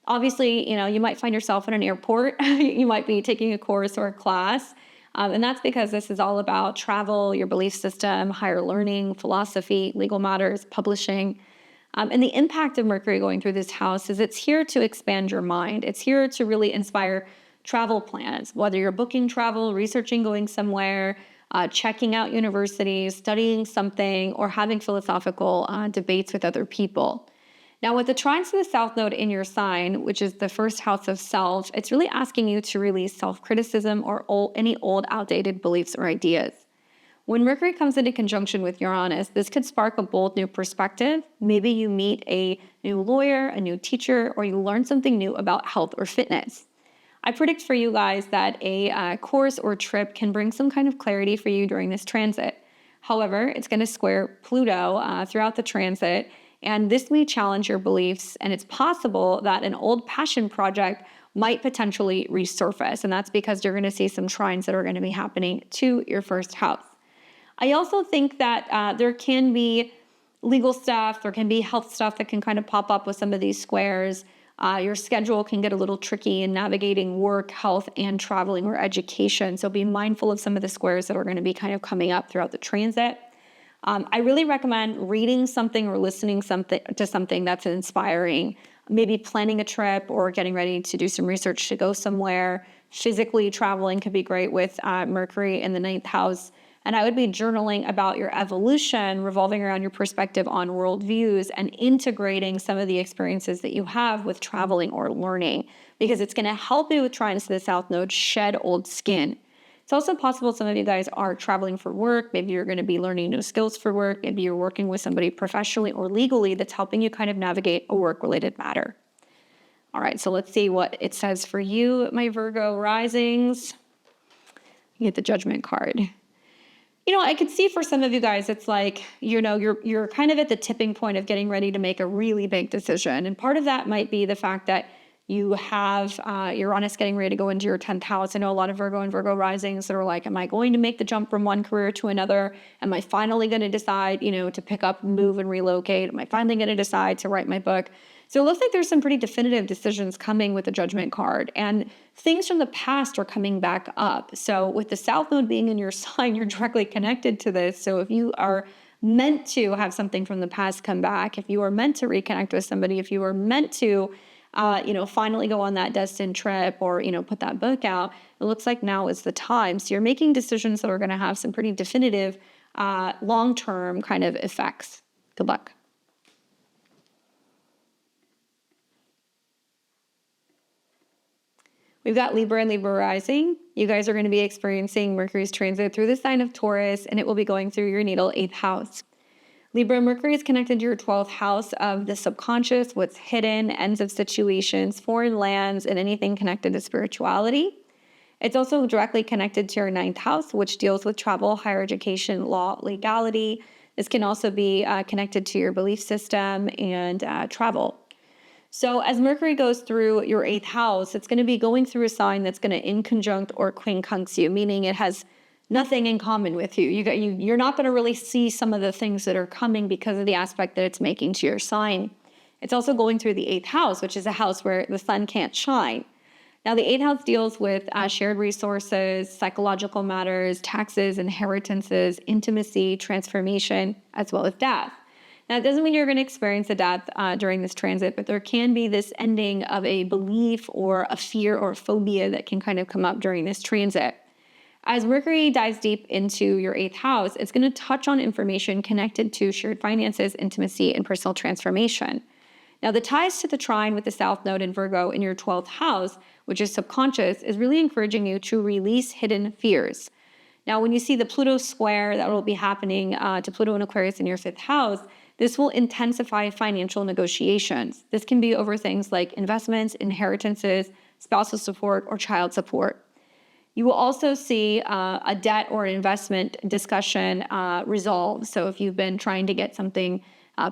obviously, you might find yourself in an airport. You might be taking a course or a class. And that's because this is all about travel, your belief system, higher learning, philosophy, legal matters, publishing. And the impact of Mercury going through this house is it's here to expand your mind. It's here to really inspire travel plans, whether you're booking travel, researching going somewhere, checking out universities, studying something, or having philosophical debates with other people. Now, with the trines to the South Node in your sign, which is the first house of self, it's really asking you to release self-criticism or any old, outdated beliefs or ideas. When Mercury comes into conjunction with Uranus, this could spark a bold new perspective. Maybe you meet a new lawyer, a new teacher, or you learn something new about health or fitness. I predict for you guys that a course or trip can bring some kind of clarity for you during this transit. However, it's going to square Pluto throughout the transit, and this may challenge your beliefs, and it's possible that an old passion project might potentially resurface, and that's because you're going to see some trines that are going to be happening to your first house. I also think that there can be legal stuff, there can be health stuff that can kind of pop up with some of these squares. Your schedule can get a little tricky in navigating work, health, and traveling or education. So be mindful of some of the squares that are going to be kind of coming up throughout the transit. I really recommend reading something or listening to something that's inspiring. Maybe planning a trip or getting ready to do some research to go somewhere. Physically traveling could be great with Mercury in the 9th house. And I would be journaling about your evolution, revolving around your perspective on worldviews and integrating some of the experiences that you have with traveling or learning, because it's going to help you with trines to the South Node shed old skin. It's also possible some of you guys are traveling for work. Maybe you're going to be learning new skills for work. Maybe you're working with somebody professionally or legally that's helping you kind of navigate a work-related matter. All right, so let's see what it says for you, my Virgo risings. You get the Judgment card. I could see for some of you guys, it's like, you're kind of at the tipping point of getting ready to make a really big decision. And part of that might be the fact that you have Uranus getting ready to go into your 10th house. I know a lot of Virgo and Virgo risings that are like, am I going to make the jump from one career to another? Am I finally going to decide, to pick up, move, and relocate? Am I finally going to decide to write my book? So it looks like there's some pretty definitive decisions coming with the Judgment card, and things from the past are coming back up. So with the South Node being in your sign, you're directly connected to this. So if you are meant to have something from the past come back, if you are meant to reconnect with somebody, if you are meant to, finally go on that destined trip or, put that book out, it looks like now is the time. So you're making decisions that are going to have some pretty definitive, long-term kind of effects. Good luck. We've got Libra and Libra rising. You guys are going to be experiencing Mercury's transit through the sign of Taurus, and it will be going through your natal 8th house. Libra, Mercury is connected to your 12th house of the subconscious, what's hidden, ends of situations, foreign lands, and anything connected to spirituality. It's also directly connected to your 9th house, which deals with travel, higher education, law, legality. This can also be connected to your belief system and travel. So as Mercury goes through your 8th house, it's going to be going through a sign that's going to inconjunct or quincunx you, meaning it has nothing in common with you. You're not going to really see some of the things that are coming because of the aspect that it's making to your sign. It's also going through the 8th house, which is a house where the sun can't shine. Now, the 8th house deals with shared resources, psychological matters, taxes, inheritances, intimacy, transformation, as well as death. Now, it doesn't mean you're going to experience a death during this transit, but there can be this ending of a belief or a fear or a phobia that can kind of come up during this transit. As Mercury dives deep into your 8th house, it's going to touch on information connected to shared finances, intimacy, and personal transformation. Now, the ties to the trine with the South Node in Virgo in your 12th house, which is subconscious, is really encouraging you to release hidden fears. Now, when you see the Pluto square that will be happening to Pluto and Aquarius in your 5th house, this will intensify financial negotiations. This can be over things like investments, inheritances, spousal support, or child support. You will also see a debt or an investment discussion resolve. So if you've been trying to get something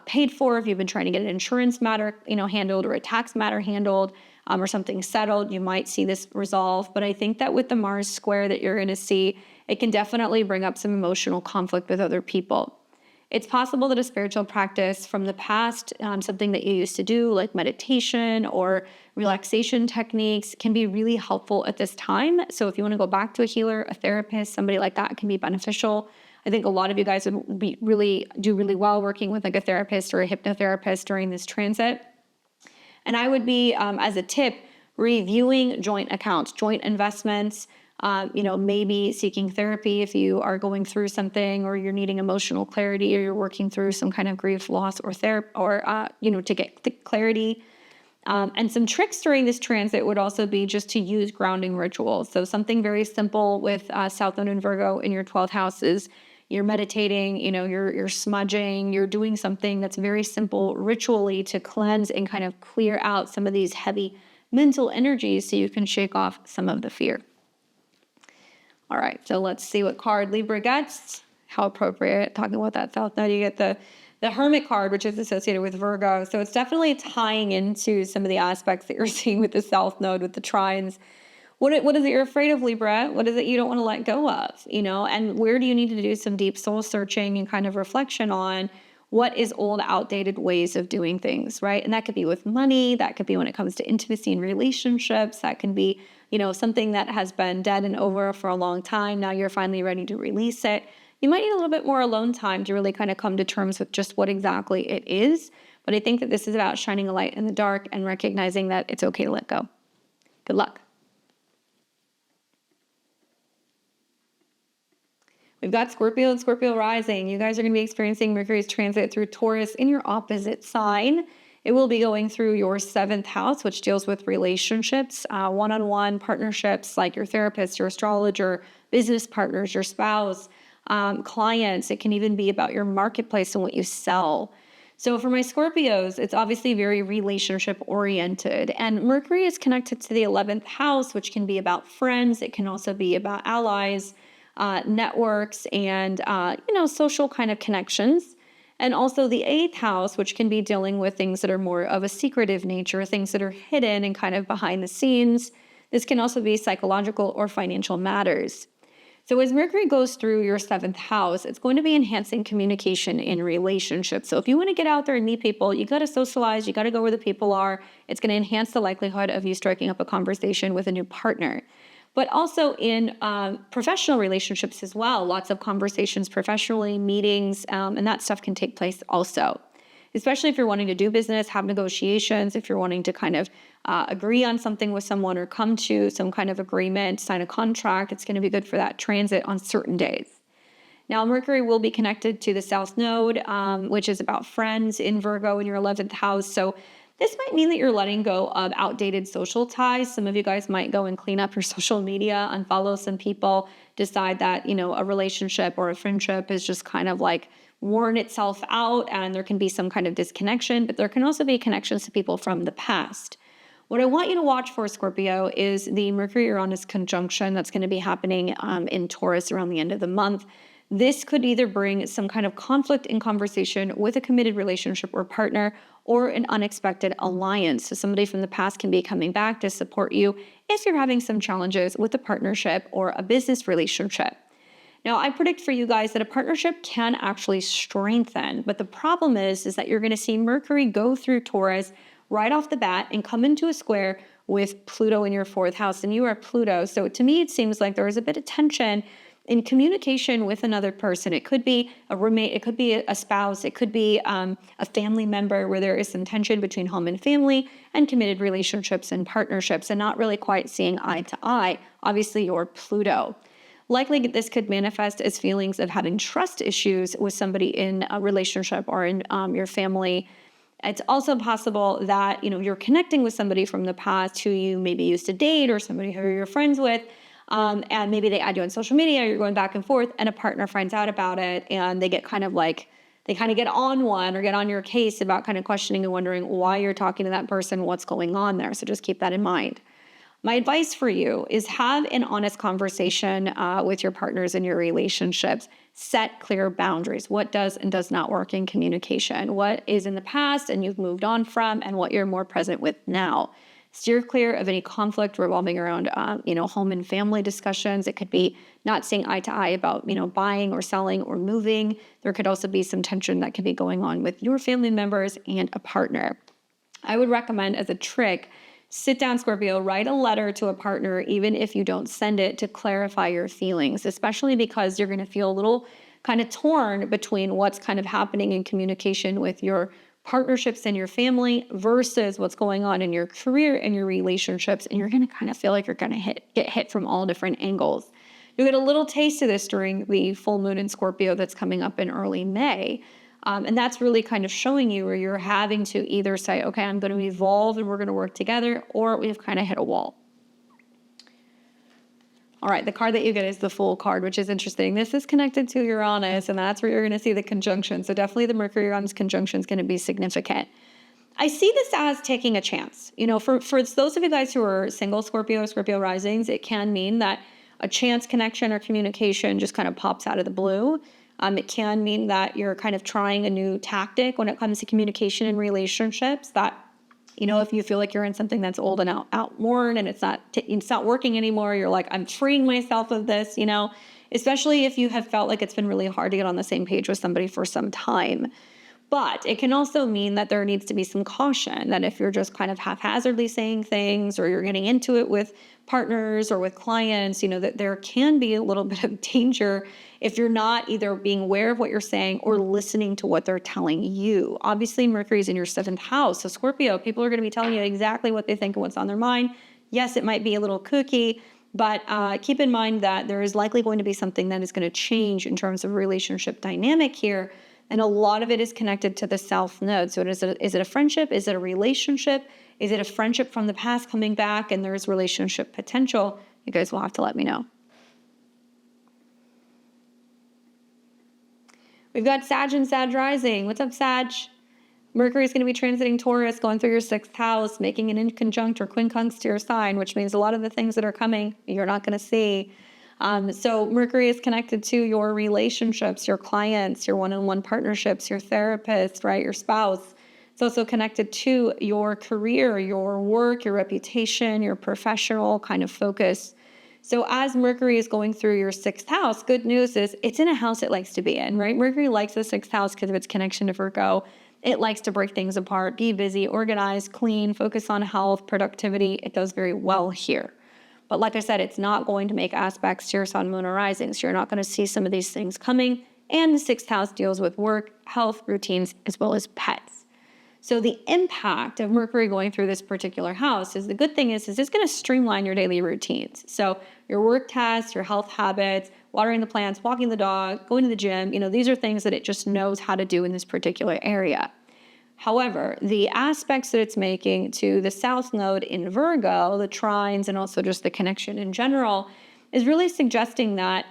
paid for, if you've been trying to get an insurance matter, handled, or a tax matter handled, or something settled, you might see this resolve. But I think that with the Mars square that you're going to see, it can definitely bring up some emotional conflict with other people. It's possible that a spiritual practice from the past, something that you used to do, like meditation or relaxation techniques, can be really helpful at this time. So if you want to go back to a healer, a therapist, somebody like that can be beneficial. I think a lot of you guys would do really well working with like a therapist or a hypnotherapist during this transit. And I would be, as a tip, reviewing joint accounts, joint investments, maybe seeking therapy if you are going through something, or you're needing emotional clarity, or you're working through some kind of grief, loss, or therapy, or to get clarity. And some tricks during this transit would also be just to use grounding rituals. So something very simple with South Node and Virgo in your 12th house is you're meditating, you're smudging, you're doing something that's very simple ritually to cleanse and kind of clear out some of these heavy mental energies so you can shake off some of the fear. All right, so let's see what card Libra gets. How appropriate. Talking about that South Node, you get the Hermit card, which is associated with Virgo. So it's definitely tying into some of the aspects that you're seeing with the South Node, with the trines. What is it you're afraid of, Libra? What is it you don't want to let go of? And where do you need to do some deep soul searching and kind of reflection on what is old, outdated ways of doing things, right? And that could be with money. That could be when it comes to intimacy and relationships. That can be, something that has been dead and over for a long time. Now you're finally ready to release it. You might need a little bit more alone time to really kind of come to terms with just what exactly it is. But I think that this is about shining a light in the dark and recognizing that it's okay to let go. Good luck. We've got Scorpio and Scorpio rising. You guys are going to be experiencing Mercury's transit through Taurus in your opposite sign. It will be going through your 7th house, which deals with relationships, one-on-one partnerships like your therapist, your astrologer, business partners, your spouse, clients. It can even be about your marketplace and what you sell. So for my Scorpios, it's obviously very relationship oriented. And Mercury is connected to the 11th house, which can be about friends. It can also be about allies, networks, and, social kind of connections. And also the 8th house, which can be dealing with things that are more of a secretive nature, things that are hidden and kind of behind the scenes. This can also be psychological or financial matters. So as Mercury goes through your 7th house, it's going to be enhancing communication in relationships. So if you want to get out there and meet people, you got to socialize, you got to go where the people are. It's going to enhance the likelihood of you striking up a conversation with a new partner. But also in professional relationships as well, lots of conversations professionally, meetings, and that stuff can take place also. Especially if you're wanting to do business, have negotiations, if you're wanting to kind of agree on something with someone or come to some kind of agreement, sign a contract, it's going to be good for that transit on certain days. Now, Mercury will be connected to the South Node, which is about friends in Virgo in your 11th house. So this might mean that you're letting go of outdated social ties. Some of you guys might go and clean up your social media, unfollow some people, decide that, a relationship or a friendship is just kind of like worn itself out and there can be some kind of disconnection, but there can also be connections to people from the past. What I want you to watch for, Scorpio, is the Mercury-Uranus conjunction that's going to be happening in Taurus around the end of the month. This could either bring some kind of conflict in conversation with a committed relationship or partner, or an unexpected alliance. So somebody from the past can be coming back to support you if you're having some challenges with a partnership or a business relationship. Now, I predict for you guys that a partnership can actually strengthen, but the problem is that you're going to see Mercury go through Taurus right off the bat and come into a square with Pluto in your 4th house, and you are Pluto. So to me, it seems like there is a bit of tension in communication with another person. It could be a roommate, it could be a spouse, it could be a family member where there is some tension between home and family and committed relationships and partnerships and not really quite seeing eye to eye. Obviously, you're Pluto. Likely, this could manifest as feelings of having trust issues with somebody in a relationship or in your family. It's also possible that, you're connecting with somebody from the past who you maybe used to date or somebody who you're friends with. And maybe they add you on social media, you're going back and forth, and a partner finds out about it, and they get kind of get on one or get on your case about kind of questioning and wondering why you're talking to that person, what's going on there. So just keep that in mind. My advice for you is have an honest conversation with your partners in your relationships. Set clear boundaries. What does and does not work in communication? What is in the past and you've moved on from, and what you're more present with now. Steer clear of any conflict revolving around, home and family discussions. It could be not seeing eye to eye about, buying or selling or moving. There could also be some tension that could be going on with your family members and a partner. I would recommend, as a trick, sit down, Scorpio, write a letter to a partner, even if you don't send it, to clarify your feelings, especially because you're going to feel a little kind of torn between what's kind of happening in communication with your partnerships and your family versus what's going on in your career and your relationships. And you're going to kind of feel like you're going to get hit from all different angles. You'll get a little taste of this during the full moon in Scorpio that's coming up in early May. And that's really kind of showing you where you're having to either say, okay, I'm going to evolve and we're going to work together, or we've kind of hit a wall. All right, the card that you get is the Fool card, which is interesting. This is connected to Uranus, and that's where you're going to see the conjunction. So definitely the Mercury-Uranus conjunction is going to be significant. I see this as taking a chance. For those of you guys who are single Scorpio risings, it can mean that a chance connection or communication just kind of pops out of the blue. It can mean that you're kind of trying a new tactic when it comes to communication and relationships, that, if you feel like you're in something that's old and outworn and it's not working anymore, you're like, I'm freeing myself of this, especially if you have felt like it's been really hard to get on the same page with somebody for some time. But it can also mean that there needs to be some caution, that if you're just kind of haphazardly saying things, or you're getting into it with partners or with clients, that there can be a little bit of danger if you're not either being aware of what you're saying or listening to what they're telling you. Obviously, Mercury's in your 7th house. So Scorpio, people are going to be telling you exactly what they think and what's on their mind. Yes, it might be a little kooky, but keep in mind that there is likely going to be something that is going to change in terms of relationship dynamic here. And a lot of it is connected to the South Node. So is it a friendship? Is it a relationship? Is it a friendship from the past coming back and there's relationship potential? You guys will have to let me know. We've got Sag and Sag rising. What's up, Sag? Mercury is going to be transiting Taurus, going through your 6th house, making an inconjunct or quincunx to your sign, which means a lot of the things that are coming, you're not going to see. So Mercury is connected to your relationships, your clients, your one-on-one partnerships, your therapist, right? Your spouse. It's also connected to your career, your work, your reputation, your professional kind of focus. So as Mercury is going through your 6th house, good news is it's in a house it likes to be in, right? Mercury likes the 6th house because of its connection to Virgo. It likes to break things apart, be busy, organize, clean, focus on health, productivity. It does very well here. But like I said, it's not going to make aspects to your sun, moon, or rising. So you're not going to see some of these things coming. And the 6th house deals with work, health, routines, as well as pets. So the impact of Mercury going through this particular house is, the good thing is it's going to streamline your daily routines. So your work tasks, your health habits, watering the plants, walking the dog, going to the gym, these are things that it just knows how to do in this particular area. However, the aspects that it's making to the South Node in Virgo, the trines, and also just the connection in general, is really suggesting that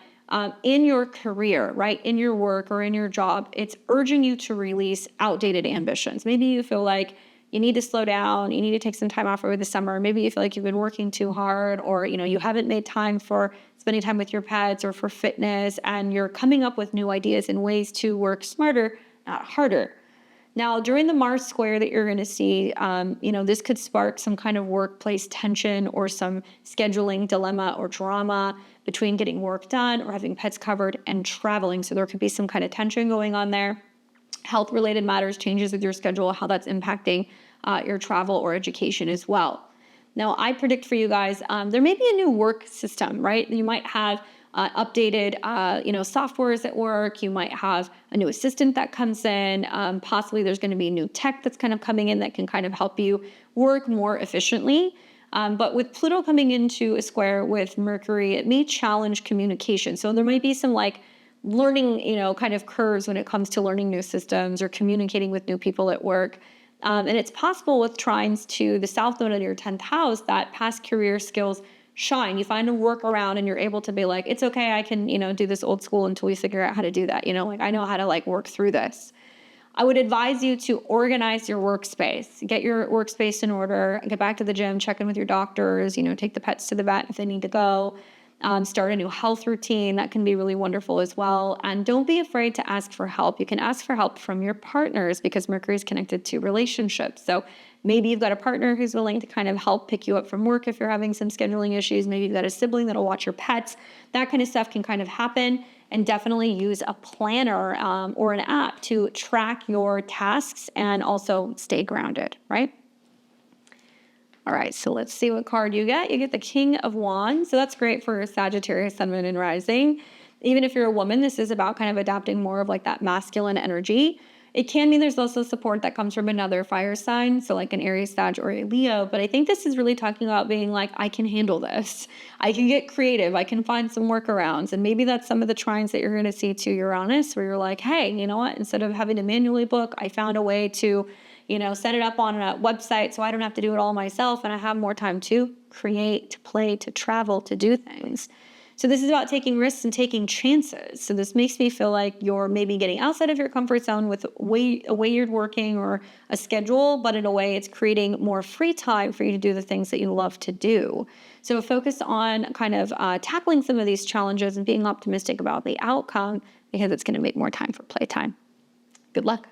in your career, right, in your work or in your job, it's urging you to release outdated ambitions. Maybe you feel like you need to slow down, you need to take some time off over the summer. Maybe you feel like you've been working too hard, or you haven't made time for spending time with your pets or for fitness, and you're coming up with new ideas and ways to work smarter, not harder. Now, during the Mars square that you're going to see, this could spark some kind of workplace tension or some scheduling dilemma or drama between getting work done or having pets covered and traveling. So there could be some kind of tension going on there. Health-related matters, changes with your schedule, how that's impacting your travel or education as well. Now, I predict for you guys, there may be a new work system, right? You might have updated, softwares at work. You might have a new assistant that comes in. Possibly there's going to be new tech that's kind of coming in that can kind of help you work more efficiently. But with Pluto coming into a square with Mercury, it may challenge communication. So there might be some learning, kind of curves when it comes to learning new systems or communicating with new people at work. And it's possible with trines to the South Node in your 10th house that past career skills shine. You find a workaround and you're able to be like, it's okay, I can, do this old school until we figure out how to do that. I know how to work through this. I would advise you to organize your workspace, get your workspace in order, get back to the gym, check in with your doctors, take the pets to the vet if they need to go, start a new health routine. That can be really wonderful as well. And don't be afraid to ask for help. You can ask for help from your partners because Mercury is connected to relationships. So maybe you've got a partner who's willing to kind of help pick you up from work if you're having some scheduling issues. Maybe you've got a sibling that'll watch your pets. That kind of stuff can kind of happen. And definitely use a planner or an app to track your tasks and also stay grounded, right? All right, so let's see what card you get. You get the King of Wands. So that's great for Sagittarius, Sun, Moon, and Rising. Even if you're a woman, this is about kind of adapting more of like that masculine energy. It can mean there's also support that comes from another fire sign, so like an Aries, Sag, or a Leo. But I think this is really talking about being like, I can handle this. I can get creative. I can find some workarounds. And maybe that's some of the trines that you're going to see to Uranus, where you're like, hey, you know what? Instead of having to manually book, I found a way to, set it up on a website so I don't have to do it all myself, and I have more time to create, to play, to travel, to do things. So this is about taking risks and taking chances. So this makes me feel like you're maybe getting outside of your comfort zone with a way you're working or a schedule, but in a way it's creating more free time for you to do the things that you love to do. So focus on kind of tackling some of these challenges and being optimistic about the outcome because it's going to make more time for playtime. Good luck.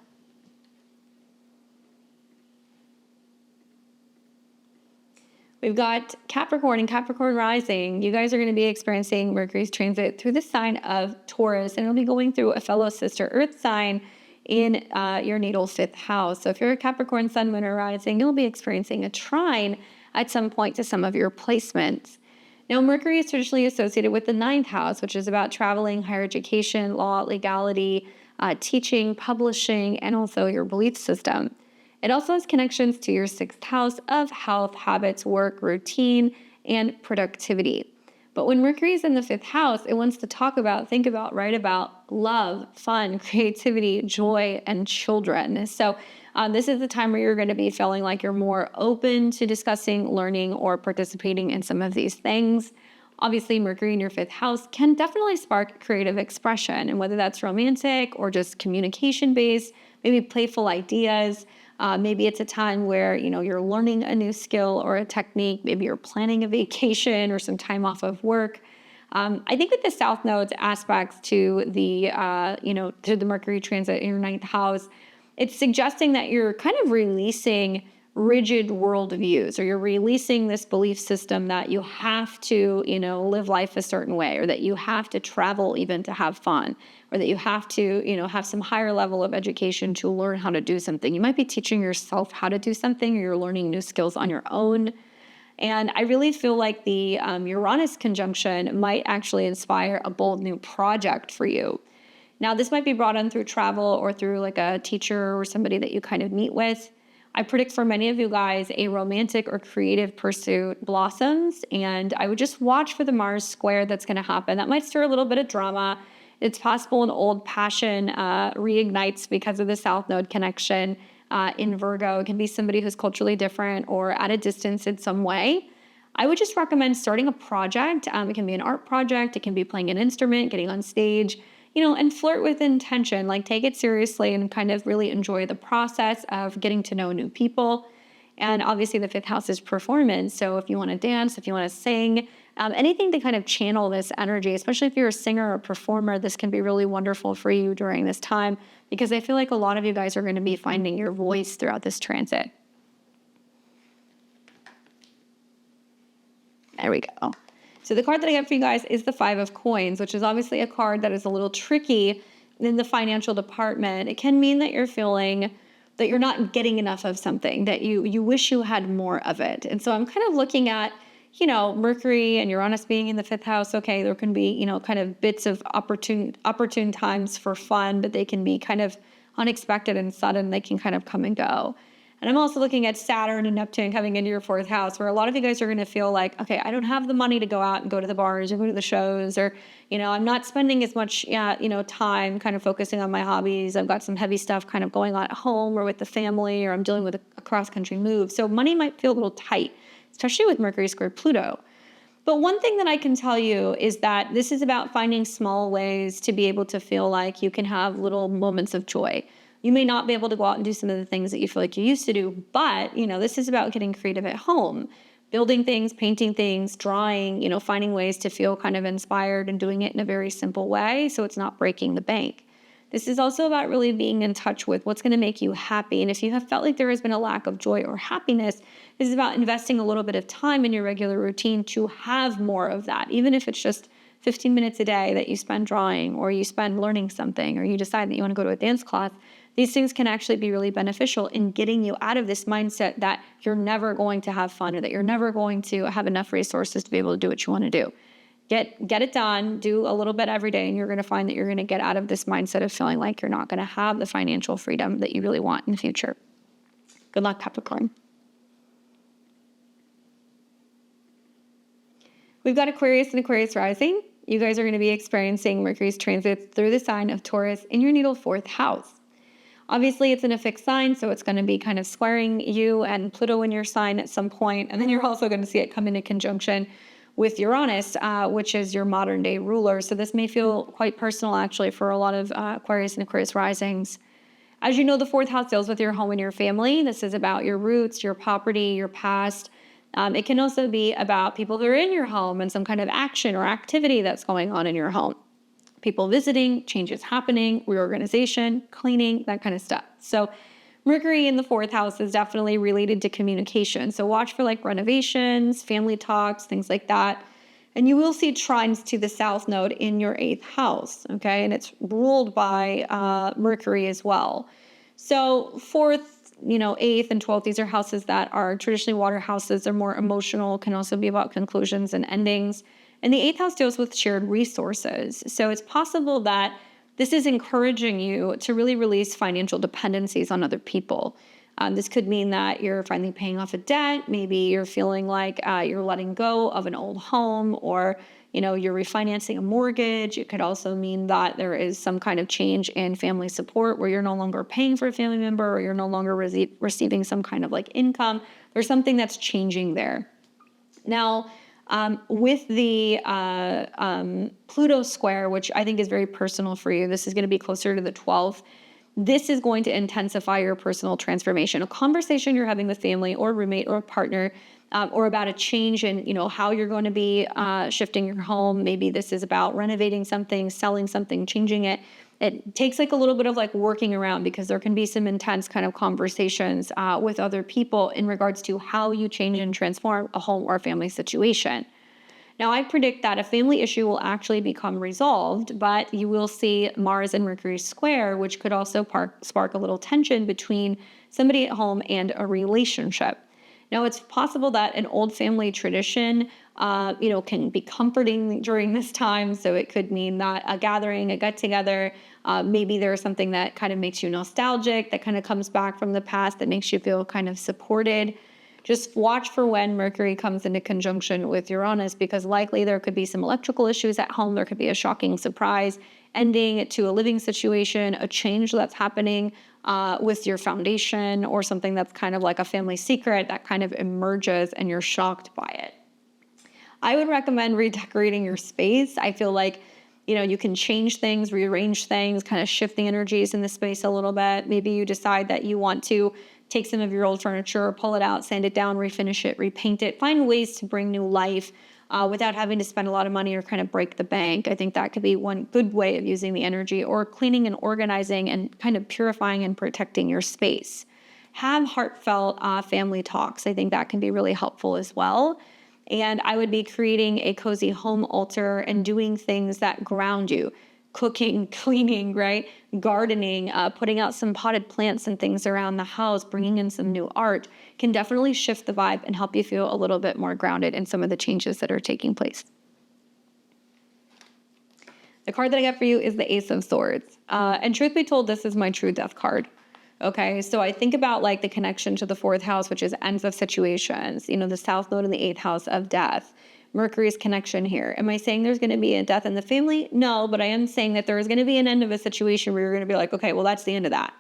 We've got Capricorn and Capricorn rising. You guys are going to be experiencing Mercury's transit through the sign of Taurus, and it'll be going through a fellow sister Earth sign in your natal 5th house. So if you're a Capricorn sun, moon, or rising, you'll be experiencing a trine at some point to some of your placements. Now, Mercury is traditionally associated with the 9th house, which is about traveling, higher education, law, legality, teaching, publishing, and also your belief system. It also has connections to your 6th house of health, habits, work, routine, and productivity. But when Mercury is in the 5th house, it wants to talk about, think about, write about love, fun, creativity, joy, and children. So this is the time where you're going to be feeling like you're more open to discussing, learning, or participating in some of these things. Obviously, Mercury in your 5th house can definitely spark creative expression, and whether that's romantic or just communication-based, maybe playful ideas. Maybe it's a time where, you're learning a new skill or a technique. Maybe you're planning a vacation or some time off of work. I think with the South Node's aspects to the, to the Mercury transit in your 9th house, it's suggesting that you're kind of releasing rigid worldviews, or you're releasing this belief system that you have to, live life a certain way, or that you have to travel even to have fun, or that you have to, have some higher level of education to learn how to do something. You might be teaching yourself how to do something, or you're learning new skills on your own. And I really feel like the Uranus conjunction might actually inspire a bold new project for you. Now, this might be brought on through travel or through like a teacher or somebody that you kind of meet with. I predict for many of you guys a romantic or creative pursuit blossoms, and I would just watch for the Mars square that's going to happen. That might stir a little bit of drama. It's possible an old passion reignites because of the South Node connection in Virgo. It can be somebody who's culturally different or at a distance in some way. I would just recommend starting a project. It can be an art project. It can be playing an instrument, getting on stage, and flirt with intention. Like, take it seriously and kind of really enjoy the process of getting to know new people. And obviously the 5th house is performance. So if you want to dance, if you want to sing, anything to kind of channel this energy, especially if you're a singer or a performer, this can be really wonderful for you during this time, because I feel like a lot of you guys are going to be finding your voice throughout this transit. There we go. So the card that I got for you guys is the 5 of Coins, which is obviously a card that is a little tricky in the financial department. It can mean that you're feeling that you're not getting enough of something, that you wish you had more of it. And so I'm kind of looking at, Mercury and Uranus being in the 5th house. Okay, there can be, kind of bits of opportune times for fun, but they can be kind of unexpected and sudden. They can kind of come and go. And I'm also looking at Saturn and Neptune coming into your 4th house, where a lot of you guys are going to feel like, okay, I don't have the money to go out and go to the bars or go to the shows, or, I'm not spending as much, time kind of focusing on my hobbies. I've got some heavy stuff kind of going on at home or with the family, or I'm dealing with a cross-country move. So money might feel a little tight, especially with Mercury square Pluto. But one thing that I can tell you is that this is about finding small ways to be able to feel like you can have little moments of joy. You may not be able to go out and do some of the things that you feel like you used to do, but, this is about getting creative at home, building things, painting things, drawing, finding ways to feel kind of inspired and doing it in a very simple way so it's not breaking the bank. This is also about really being in touch with what's going to make you happy. And if you have felt like there has been a lack of joy or happiness, this is about investing a little bit of time in your regular routine to have more of that, even if it's just 15 minutes a day that you spend drawing, or you spend learning something, or you decide that you want to go to a dance class. These things can actually be really beneficial in getting you out of this mindset that you're never going to have fun, or that you're never going to have enough resources to be able to do what you want to do. Get it done, do a little bit every day, and you're going to find that you're going to get out of this mindset of feeling like you're not going to have the financial freedom that you really want in the future. Good luck, Capricorn. We've got Aquarius and Aquarius rising. You guys are going to be experiencing Mercury's transit through the sign of Taurus in your natal 4th house. Obviously, it's in a fixed sign, so it's going to be kind of squaring you and Pluto in your sign at some point, and then you're also going to see it come into conjunction with Uranus, which is your modern day ruler. So this may feel quite personal, actually, for a lot of Aquarius and Aquarius risings. As you know, the 4th house deals with your home and your family. This is about your roots, your property, your past. It can also be about people that are in your home and some kind of action or activity that's going on in your home. People visiting, changes happening, reorganization, cleaning, that kind of stuff. So Mercury in the 4th house is definitely related to communication. So watch for like renovations, family talks, things like that. And you will see trines to the south node in your 8th house, okay? And it's ruled by Mercury as well. So 4th, 8th and 12th, these are houses that are traditionally water houses. They're more emotional, can also be about conclusions and endings. And the 8th house deals with shared resources. So it's possible that this is encouraging you to really release financial dependencies on other people. This could mean that you're finally paying off a debt. Maybe you're feeling like you're letting go of an old home, or you're refinancing a mortgage. It could also mean that there is some kind of change in family support where you're no longer paying for a family member, or you're no longer receiving some kind of like income. There's something that's changing there. Now, with the Pluto square, which I think is very personal for you, this is going to be closer to the 12th. This is going to intensify your personal transformation. A conversation you're having with family or roommate or partner, or about a change in, how you're going to be shifting your home. Maybe this is about renovating something, selling something, changing it. It takes like a little bit of like working around, because there can be some intense kind of conversations with other people in regards to how you change and transform a home or a family situation. Now, I predict that a family issue will actually become resolved, but you will see Mars and Mercury square, which could also spark a little tension between somebody at home and a relationship. Now, it's possible that an old family tradition, can be comforting during this time. So it could mean that a gathering, a get-together, maybe there's something that kind of makes you nostalgic, that kind of comes back from the past, that makes you feel kind of supported. Just watch for when Mercury comes into conjunction with Uranus, because likely there could be some electrical issues at home. There could be a shocking surprise ending to a living situation, a change that's happening with your foundation, or something that's kind of like a family secret that kind of emerges and you're shocked by it. I would recommend redecorating your space. I feel like, you can change things, rearrange things, kind of shift the energies in the space a little bit. Maybe you decide that you want to take some of your old furniture, pull it out, sand it down, refinish it, repaint it, find ways to bring new life without having to spend a lot of money or kind of break the bank. I think that could be one good way of using the energy, or cleaning and organizing and kind of purifying and protecting your space. Have heartfelt family talks. I think that can be really helpful as well. And I would be creating a cozy home altar and doing things that ground you. Cooking, cleaning, right? Gardening, putting out some potted plants and things around the house, bringing in some new art can definitely shift the vibe and help you feel a little bit more grounded in some of the changes that are taking place. The card that I got for you is the Ace of Swords. And truth be told, this is my true death card. Okay, so I think about like the connection to the 4th house, which is ends of situations, the south node in the 8th house of death. Mercury's connection here. Am I saying there's going to be a death in the family? No, but I am saying that there is going to be an end of a situation where you're going to be like, okay, well, that's the end of that.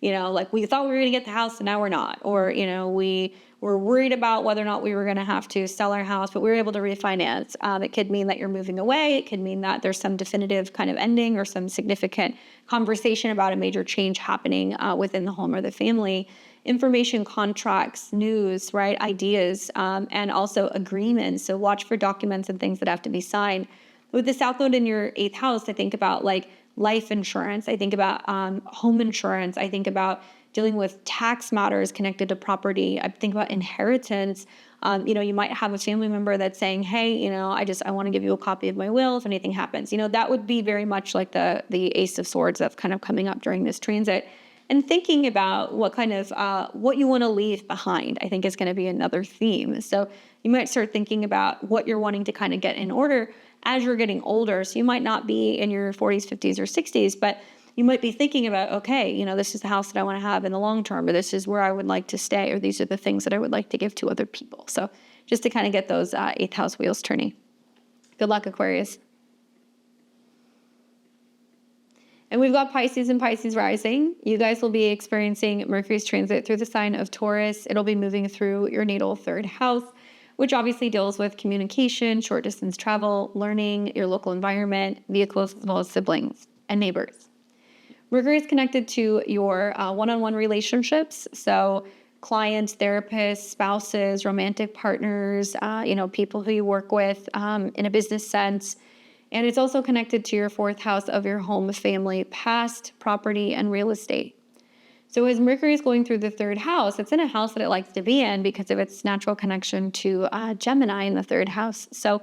like we thought we were going to get the house and now we're not. Or, we were worried about whether or not we were going to have to sell our house, but we were able to refinance. It could mean that you're moving away. It could mean that there's some definitive kind of ending or some significant conversation about a major change happening within the home or the family. Information, contracts, news, right? Ideas, and also agreements. So watch for documents and things that have to be signed. With the South Node in your 8th house, I think about like life insurance. I think about home insurance. I think about dealing with tax matters connected to property. I think about inheritance. You might have a family member that's saying, hey, I want to give you a copy of my will if anything happens. That would be very much like the Ace of Swords that's kind of coming up during this transit. And thinking about what kind of, what you want to leave behind, I think is going to be another theme. So you might start thinking about what you're wanting to kind of get in order as you're getting older. So you might not be in your 40s, 50s, or 60s, but you might be thinking about, okay, this is the house that I want to have in the long term, or this is where I would like to stay, or these are the things that I would like to give to other people. So just to kind of get those 8th house wheels turning. Good luck, Aquarius. And we've got Pisces and Pisces rising. You guys will be experiencing Mercury's transit through the sign of Taurus. It'll be moving through your natal 3rd house, which obviously deals with communication, short distance travel, learning, your local environment, vehicles, as well as siblings and neighbors. Mercury is connected to your one-on-one relationships. So clients, therapists, spouses, romantic partners, people who you work with in a business sense. And it's also connected to your 4th house of your home, family, past, property, and real estate. So as Mercury is going through the 3rd house, it's in a house that it likes to be in because of its natural connection to Gemini in the 3rd house. So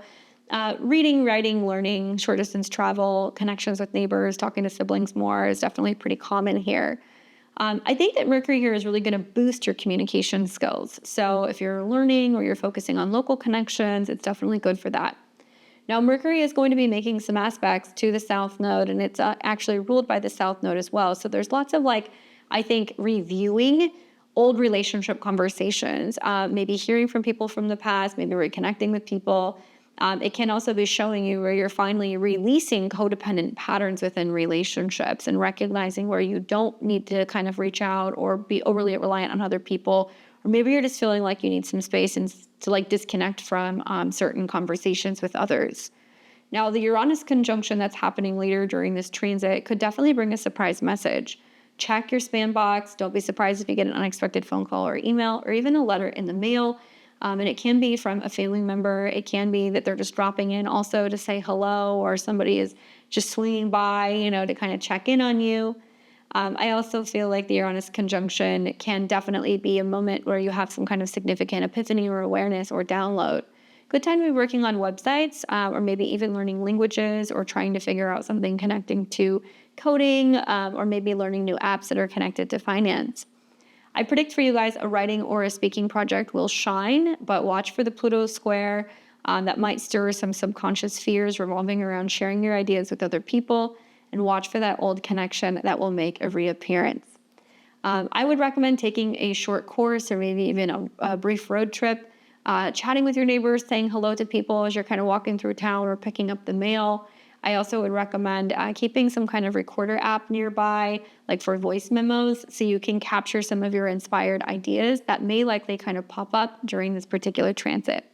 reading, writing, learning, short distance travel, connections with neighbors, talking to siblings more is definitely pretty common here. I think that Mercury here is really going to boost your communication skills. So if you're learning or you're focusing on local connections, it's definitely good for that. Now, Mercury is going to be making some aspects to the South Node, and it's actually ruled by the South Node as well. So there's lots of I think, reviewing old relationship conversations, maybe hearing from people from the past, maybe reconnecting with people. It can also be showing you where you're finally releasing codependent patterns within relationships and recognizing where you don't need to kind of reach out or be overly reliant on other people. Or maybe you're just feeling like you need some space and to disconnect from certain conversations with others. Now, the Uranus conjunction that's happening later during this transit could definitely bring a surprise message. Check your spam box. Don't be surprised if you get an unexpected phone call or email or even a letter in the mail. And it can be from a family member. It can be that they're just dropping in also to say hello, or somebody is just swinging by, to kind of check in on you. I also feel like the Uranus conjunction can definitely be a moment where you have some kind of significant epiphany or awareness or download. Good time to be working on websites or maybe even learning languages or trying to figure out something connecting to coding or maybe learning new apps that are connected to finance. I predict for you guys a writing or a speaking project will shine, but watch for the Pluto square that might stir some subconscious fears revolving around sharing your ideas with other people, and watch for that old connection that will make a reappearance. I would recommend taking a short course or maybe even a brief road trip, chatting with your neighbors, saying hello to people as you're kind of walking through town or picking up the mail. I also would recommend keeping some kind of recorder app nearby, like for voice memos, so you can capture some of your inspired ideas that may likely kind of pop up during this particular transit.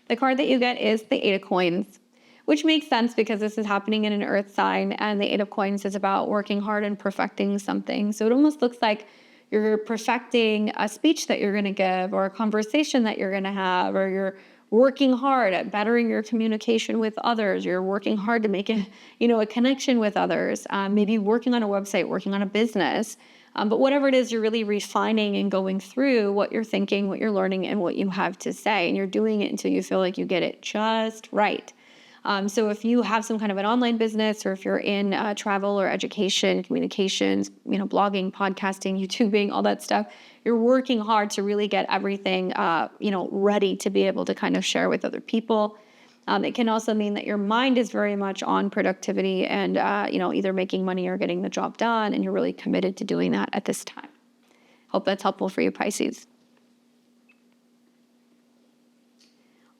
The card that you get is the 8 of Coins, which makes sense because this is happening in an earth sign, and the 8 of Coins is about working hard and perfecting something. So it almost looks like you're perfecting a speech that you're going to give or a conversation that you're going to have, or you're working hard at bettering your communication with others. You're working hard to make a connection with others, maybe working on a website, working on a business. But whatever it is, you're really refining and going through what you're thinking, what you're learning, and what you have to say. And you're doing it until you feel like you get it just right. So if you have some kind of an online business, or if you're in travel or education, communications, blogging, podcasting, YouTubing, all that stuff, you're working hard to really get everything, ready to be able to kind of share with other people. It can also mean that your mind is very much on productivity and, either making money or getting the job done, and you're really committed to doing that at this time. Hope that's helpful for you, Pisces.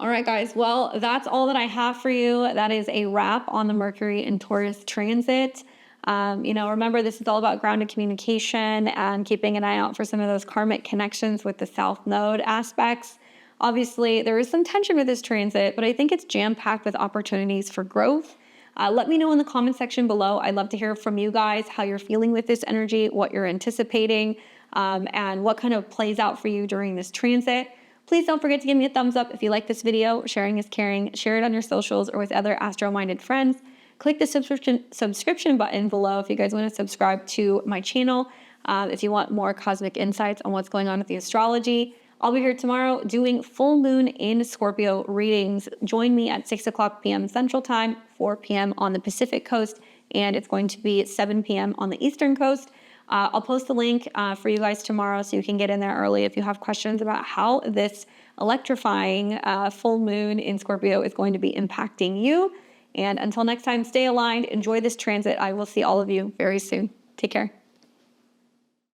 All right, guys. Well, that's all that I have for you. That is a wrap on the Mercury and Taurus transit. Remember, this is all about grounded communication and keeping an eye out for some of those karmic connections with the South Node aspects. Obviously, there is some tension with this transit, but I think it's jam-packed with opportunities for growth. Let me know in the comment section below. I'd love to hear from you guys how you're feeling with this energy, what you're anticipating, and what kind of plays out for you during this transit. Please don't forget to give me a thumbs up if you like this video. Sharing is caring. Share it on your socials or with other astro-minded friends. Click the subscription button below if you guys want to subscribe to my channel. If you want more cosmic insights on what's going on with the astrology. I'll be here tomorrow doing full moon in Scorpio readings. Join me at 6 o'clock p.m. Central Time, 4 p.m. on the Pacific Coast, and it's going to be 7 p.m. on the Eastern Coast. I'll post the link for you guys tomorrow so you can get in there early if you have questions about how this electrifying full moon in Scorpio is going to be impacting you. And until next time, stay aligned, enjoy this transit. I will see all of you very soon. Take care.